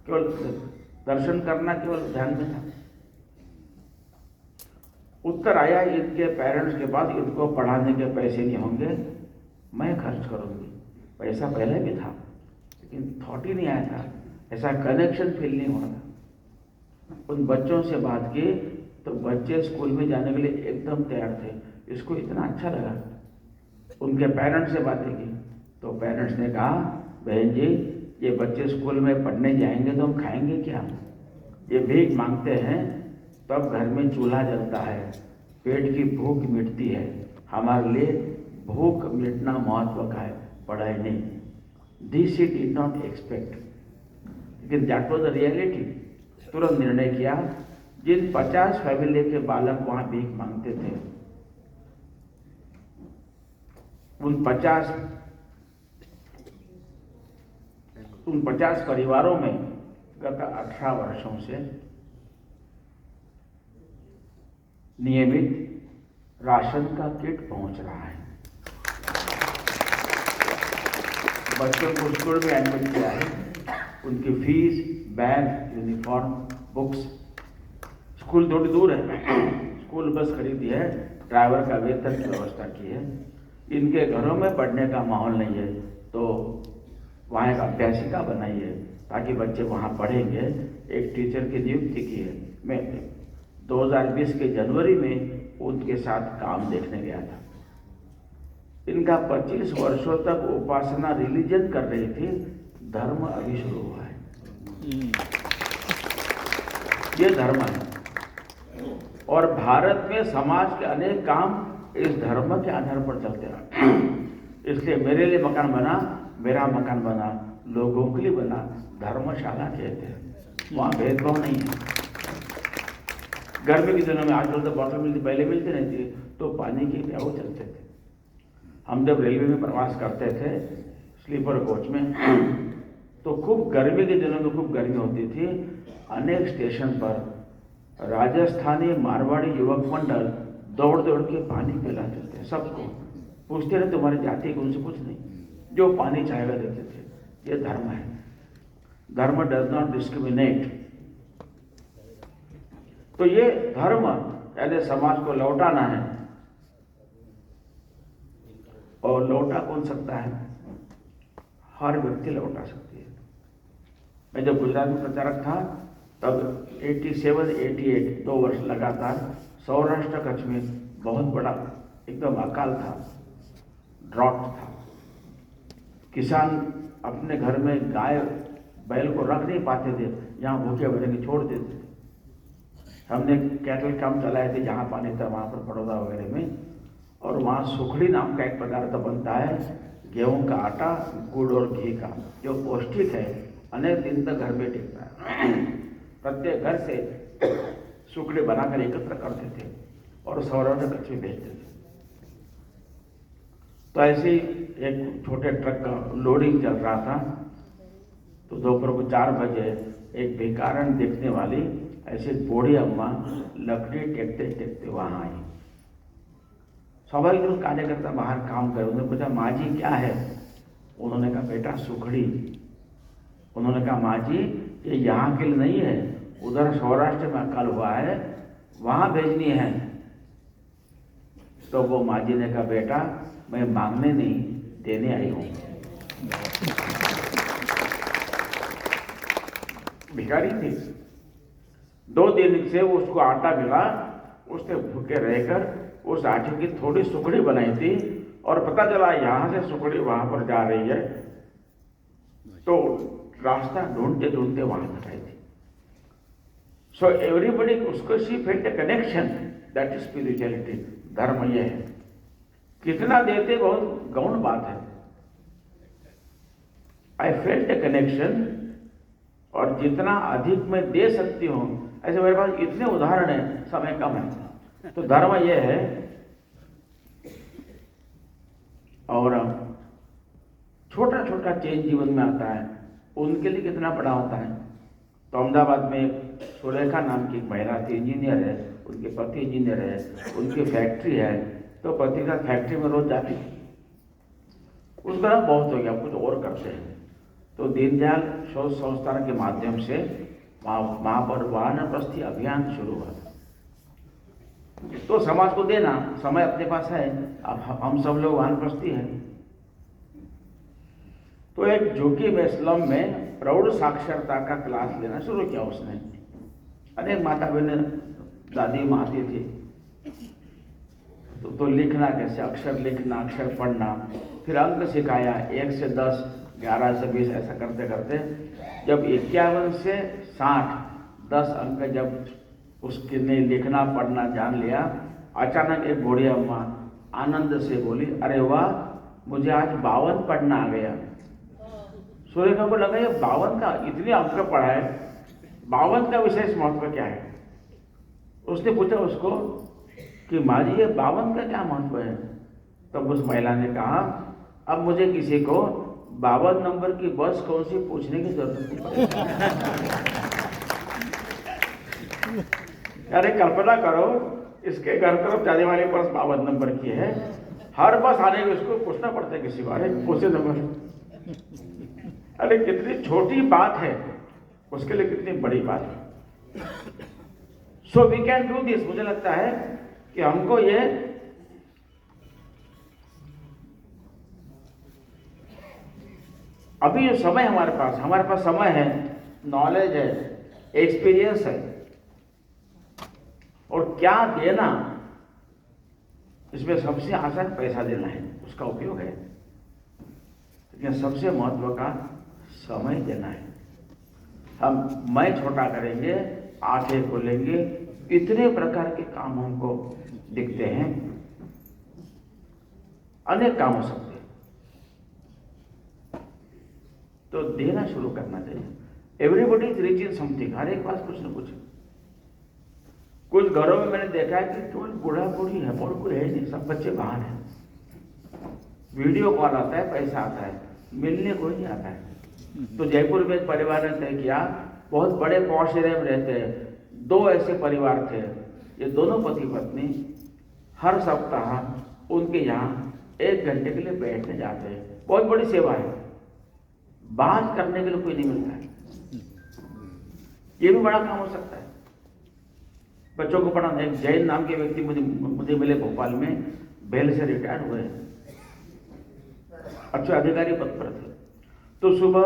केवल दर्शन करना केवल ध्यान में था। उत्तर आया, इनके पेरेंट्स के पास इनको पढ़ाने के पैसे नहीं होंगे, मैं खर्च करूंगी। पैसा पहले भी था, लेकिन थॉट ही नहीं आया था, ऐसा कनेक्शन फील नहीं हुआ था। उन बच्चों से बात की तो बच्चे स्कूल में जाने के लिए एकदम तैयार थे, इसको इतना अच्छा लगा। उनके पेरेंट्स से बातें की तो पेरेंट्स ने कहा, बहन जी ये बच्चे स्कूल में पढ़ने जाएंगे तो हम खाएंगे क्या, ये भीख मांगते हैं तब घर में चूल्हा जलता है, पेट की भूख मिटती है, हमारे लिए भूख मिटना महत्व का है, पढ़ाई नहीं। This he did not expect, लेकिन दैट वाज द रियलिटी। तुरंत निर्णय किया, जिन 50 फैमिली के बालक वहां भीख मांगते थे, उन 50 परिवारों में गत 18 वर्षों से नियमित राशन का किट पहुंच रहा है। बच्चों को स्कूल में एडमिट किया है, उनकी fees, bag, uniform, books. School थोड़ी दूर है, स्कूल बस खरीदी है, ड्राइवर का वेतन की व्यवस्था की है। इनके घरों में पढ़ने का माहौल नहीं है, तो वहाँ एक अभ्यासिका बनाई है ताकि बच्चे वहाँ पढ़ेंगे। एक टीचर की नियुक्ति की है। मैं 2020 के जनवरी में उनके साथ काम देखने गया था। इनका 25 वर्षों तक उपासना रिलीजन कर रही थी, धर्म अभी शुरू हुआ है। ये धर्म है और भारत में समाज के अनेक काम इस धर्म के आधार पर चलते हैं। इसलिए मेरे लिए मकान बना, मेरा मकान बना, लोगों के लिए बना, धर्मशाला कहते हैं। वहाँ भेदभाव नहीं है। गर्मी के दिनों में आजकल तो बॉटल मिलती, पहले मिलती नहीं थी, तो पानी के प्याऊ चलते थे। हम जब रेलवे में प्रवास करते थे स्लीपर कोच में, तो खूब गर्मी के दिनों में खूब गर्मी होती थी। अनेक स्टेशन पर राजस्थानी मारवाड़ी युवक मंडल दौड़ दौड़ के पानी पिलाते थे सबको। पूछते रहे तुम्हारी जाति कौन से, कुछ नहीं, जो पानी चाहेगा देते थे। ये धर्म है। धर्म डज नॉट डिस्क्रिमिनेट। तो ये धर्म यानी समाज को लौटाना है। और लौटा कौन सकता है? हर व्यक्ति लौटा सकती है। मैं जब गुजरात में प्रचारक था तब 87-88 2 वर्ष लगातार सौराष्ट्र कच्छ में बहुत बड़ा एकदम अकाल था, ड्रॉट था। किसान अपने घर में गाय बैल को रख नहीं पाते थे, यहाँ भूखे भरेंगे छोड़ देते थे। हमने कैटल कैंप चलाए थे जहाँ पानी था, वहाँ पर बड़ौदा वगैरह में। और वहाँ सुखड़ी नाम का एक पदार्थ बनता है, गेहूं का आटा, गुड़ और घी का, जो पौष्टिक है, अनेक दिन तक घर में टिकता है। प्रत्येक घर से सुखड़ी बनाकर एकत्र करते थे और सौराष्ट्र कच्छ में भेजते थे। तो ऐसे ही एक छोटे ट्रक का लोडिंग चल रहा था, तो दोपहर को 4 बजे एक भिखारन देखने वाली ऐसे बूढ़ी अम्मा लकड़ी टेकते टेकते वहां आई। स्वाभाविक रूप कार्यकर्ता बाहर काम करे, उन्होंने पूछा माँ जी क्या है? उन्होंने कहा बेटा सुखड़ी। उन्होंने कहा माँ जी ये यहाँ के लिए नहीं है, उधर सौराष्ट्र में अकाल हुआ है, वहां भेजनी है। तो वो माँ जी ने कहा बेटा मैं मांगने नहीं देने आई हूं। भिखारी थी। 2 दिन से उसको आटा मिला, उसने भूखे रहकर उस आटे की थोड़ी सुखड़ी बनाई थी और पता चला यहां से सुखड़ी वहां पर जा रही है, तो रास्ता ढूंढते ढूंढते वहां तक आई थी। सो एवरीबडी, उसको she felt A connection, that is spirituality. धर्म यह है। कितना देते बहुत गौण बात है। आई फेल्ट ए कनेक्शन, और जितना अधिक मैं दे सकती हूँ, ऐसे मेरे पास इतने उदाहरण है, समय कम है। तो धर्म यह है। और छोटा छोटा चेंज जीवन में आता है, उनके लिए कितना बड़ा होता है। तो अहमदाबाद में सुलेखा नाम की एक महिला थी, इंजीनियर है, उनके पति इंजीनियर है, उनकी फैक्ट्री है, तो पति का फैक्ट्री में रोज जाती थी। उसका नाम बहुत हो गया, कुछ और करते हैं। तो दीनदयाल शोध संस्थान के माध्यम से वहाँ पर वानप्रस्थी अभियान शुरू हुआ। तो समाज को देना, समय अपने पास है, अब हम सब लोग वानप्रस्थी हैं। तो एक झुग्गी में स्लम में प्रौढ़ साक्षरता का क्लास लेना शुरू किया उसने। अनेक माता बहनें, दादी माँ आती थी, तो लिखना कैसे, अक्षर लिखना, अक्षर पढ़ना, फिर अंक सिखाया, 1 से 10, 11 से 20, ऐसा करते करते जब 51 से 60 10 अंक जब उसने लिखना पढ़ना जान लिया, अचानक एक बूढ़ी अम्मा आनंद से बोली, अरे वाह मुझे आज 52 पढ़ना आ गया। सुरेखा को लगा ये 52 का, इतने अंक पढ़ा है, 52 का विशेष महत्व क्या है। उसने पूछा उसको कि माँ जी ये 52 का क्या महत्व है। तब उस महिला ने कहा अब मुझे किसी को 52 नंबर की बस कौन सी पूछने की जरूरत नहीं पड़ेगी। अरे कल्पना करो, इसके घर तरफ जाने वाली बस 52 नंबर की है, हर बस आने में उसको पूछना पड़ता है किसी बारे पूछे नंबर। अरे कितनी छोटी बात है, उसके लिए कितनी बड़ी बात है। So we can do this. मुझे लगता है कि हमको ये अभी जो समय हमारे पास समय है, नॉलेज है, एक्सपीरियंस है, और क्या देना, इसमें सबसे आसान पैसा देना है, उसका उपयोग है, लेकिन सबसे महत्व का समय देना है। मैं छोटा करेंगे, आंखें खोलेंगे, इतने प्रकार के काम हमको दिखते हैं, अनेक काम हो सकते हैं, तो देना शुरू करना चाहिए। Everybody is rich in something, हर एक पास कुछ न कुछ घरों में मैंने देखा है कि केवल बूढ़ा बूढ़ी है और कोई है नहीं, सब बच्चे बाहर हैं। वीडियो कॉल आता है, पैसा आता है, मिलने कोई नहीं आता है। तो जयपुर में एक परिवार ने तय किया, बहुत बड़े पॉश एरिया में रहते हैं, 2 ऐसे परिवार थे, ये दोनों पति पत्नी हर सप्ताह उनके यहाँ 1 घंटे के लिए बैठने जाते हैं। बहुत बड़ी सेवा है, बात करने के लिए कोई नहीं मिलता है, ये भी बड़ा काम हो सकता है। बच्चों को पढ़ाना, एक जैन नाम के व्यक्ति मुझे मिले भोपाल में, बेल से रिटायर हुए, अच्छे अधिकारी पद पर थे। तो सुबह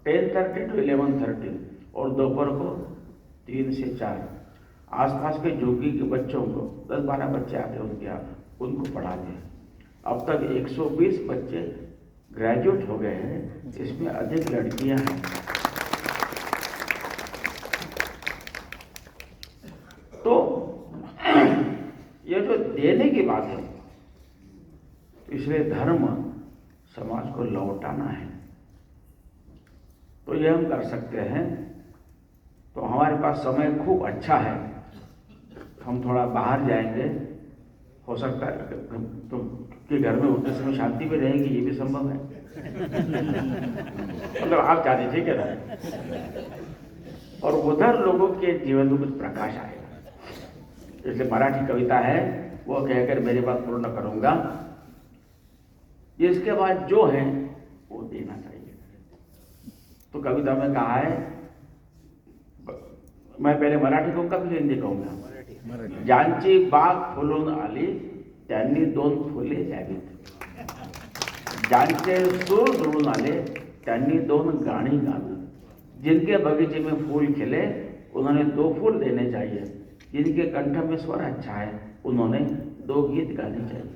10:30 to 11:30 और दोपहर को 3 से 4 आसपास के झुग्गी के बच्चों को 10-12 बच्चे आते उनके यहाँ, उनको पढ़ाते हैं। अब तक 120 बच्चे ग्रेजुएट हो गए हैं, इसमें अधिक लड़कियां हैं। तो ये जो देने की बात है, इसलिए धर्म समाज को लौटाना है, तो ये हम कर सकते हैं। तो हमारे पास समय खूब अच्छा है, हम थोड़ा बाहर जाएंगे, हो सकता है तो कि घर में उतने समय शांति में रहेगी, ये भी संभव है। मतलब आप चाहते, ठीक है ना, और उधर लोगों के जीवन में कुछ प्रकाश आएगा। इसलिए मराठी कविता है, वो कहकर मेरी बात पूर्ण करूंगा, इसके बाद जो है वो देना चाहिए। तो कविता में कहा है, मैं पहले मराठी कहूंगा फिर हिंदी कहूंगा। ज्यांची बाग फुलून आली त्यांनी 2 फुले द्यावीत, ज्यांचे सूर जुळून आले त्यांनी 2 गाणी गावी, जिनके बगीचे में फूल खिले उन्होंने 2 फूल देने चाहिए, जिनके कंठ में स्वर अच्छा है उन्होंने 2 गीत गाने चाहिए।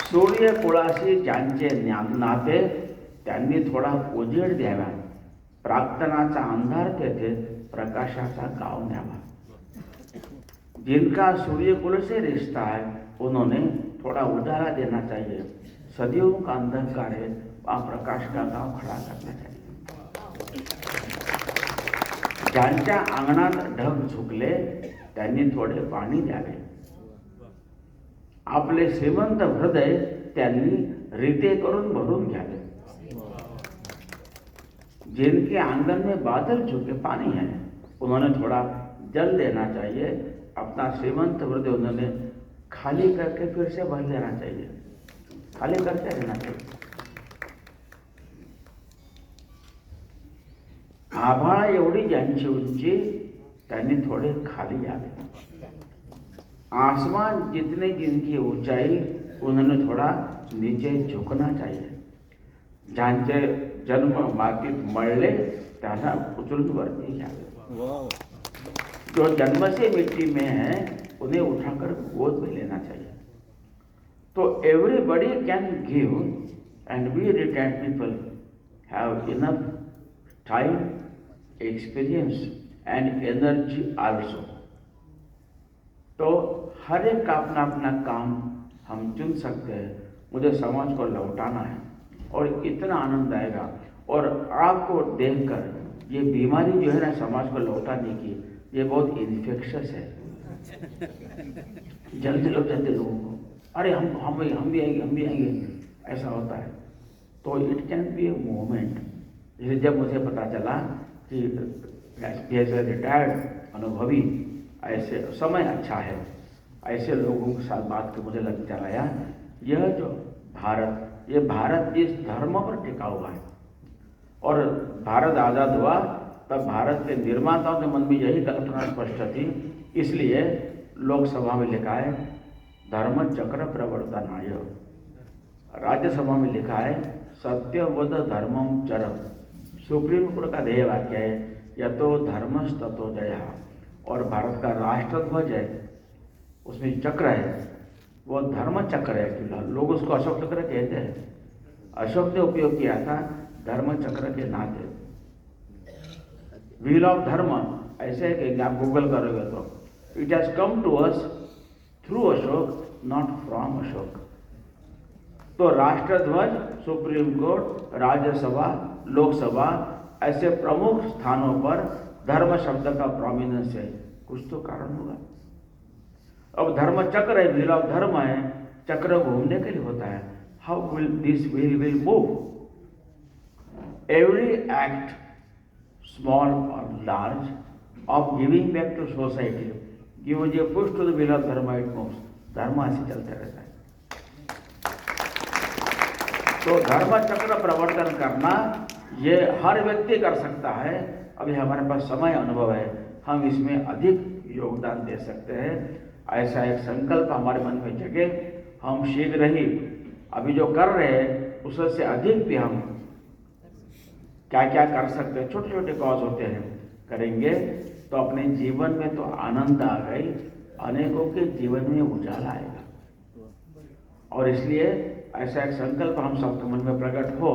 सूर्य कुळाशी ज्यांचे नाते त्यांनी थोडा उजेड द्यावा, प्रार्थनाचा अंधार तेथे प्रकाशाचा गाव न्यावा, जिनका सूर्य कुल से रिश्ता है उन्होंने थोड़ा उजाला देना चाहिए, सदियों का अंधकार है वहां प्रकाश का गाव खड़ा करना चाहिए। ज्यांच्या अंगणात ढग झुकले त्यांनी थोडे पाणी द्यावे, आपले श्रीमंत हृदय त्यांनी रीते करून भरून घ्यावे, जिनके आंगन में बादल झुके पानी है उन्होंने थोड़ा जल देना चाहिए, अपना श्रीमंत हृदय उन्होंने खाली करके फिर से भर लेना चाहिए, खाली करके रहना चाहिए। आभाळा एवढी ज्यांची उंची त्यांनी थोड़े खाली यावे, आसमान जितने जिनकी ऊंचाई उन्होंने थोड़ा नीचे झुकना चाहिए, ज्यांचे जन्म मातीत मळले त्यांना उचलून वरती घ्यावे, जो जन्म से मिट्टी में है उन्हें उठाकर गोद में लेना चाहिए। तो everybody can give and we retired people have enough time, experience and energy also. तो हर एक का अपना अपना काम हम चुन सकते हैं। मुझे समाज को लौटाना है और इतना आनंद आएगा, और आपको देखकर ये बीमारी जो है ना समाज को लौटाने की, ये बहुत इन्फेक्शस है। जल्दी लग जाते लोगों को, अरे हम भी आएंगे, ऐसा होता है। तो it can be a movement. जैसे जब मुझे पता चला कि जैसे रिटायर्ड अनुभवी, ऐसे समय अच्छा है, ऐसे लोगों के साथ बात कर मुझे लग चला यार, यह जो भारत जिस धर्म पर टिका हुआ है, और भारत आज़ाद हुआ तब भारत के निर्माताओं के मन में यही कल्पना स्पष्ट थी, इसलिए लोकसभा में लिखा है धर्म चक्र प्रवर्तनाय, राज्यसभा में लिखा है सत्यवद धर्मम चरम। सुप्रीम कोर्ट का ध्येय वाक्य है यतो धर्मस्ततो जयः। और भारत का राष्ट्रध्वज है, उसमें चक्र है, वो धर्म चक्र है। फिलहाल लोग उसको अशोक चक्र कहते हैं, अशोक ने उपयोग किया था धर्म चक्र के नाते। व्हील ऑफ धर्म ऐसे है कि आप गूगल करोगे तो it has come to us through Ashok, not from Ashok. तो राष्ट्रध्वज, सुप्रीम कोर्ट, राज्यसभा, लोकसभा ऐसे प्रमुख स्थानों पर धर्म शब्द का प्रोमिनेंस है, कुछ तो कारण होगा। अब धर्म चक्र है, व्हील ऑफ धर्म है, चक्र घूमने के लिए होता है। How will this wheel will move? Every act small और large of giving back to society gives a push to the wheel of dharma, it moves. धर्म ऐसे चलते रहता है। तो धर्म चक्र प्रवर्तन करना ये हर व्यक्ति कर सकता है। अभी हमारे पास समय अनुभव है, हम इसमें अधिक योगदान दे सकते हैं। ऐसा एक संकल्प हमारे मन में जगे, हम शीघ्र ही अभी जो कर रहे हैं उससे अधिक भी हम क्या क्या कर सकते हैं, छोटे छोटे कॉज होते हैं, करेंगे तो अपने जीवन में तो आनंद आ गई, अनेकों के जीवन में उजाला आएगा। और इसलिए ऐसा एक संकल्प हम सबके मन में प्रकट हो,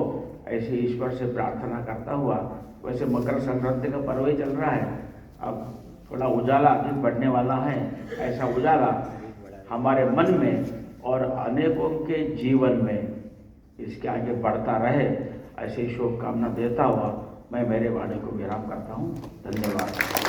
ऐसे ईश्वर से प्रार्थना करता हुआ। वैसे मकर संक्रांति का पर्व ही चल रहा है, अब थोड़ा उजाला अधिक बढ़ने वाला है। ऐसा उजाला हमारे मन में और अनेकों के जीवन में इसके आगे बढ़ता रहे, ऐसी शुभकामना देता हुआ मैं मेरे वाणी को विराम करता हूँ। धन्यवाद।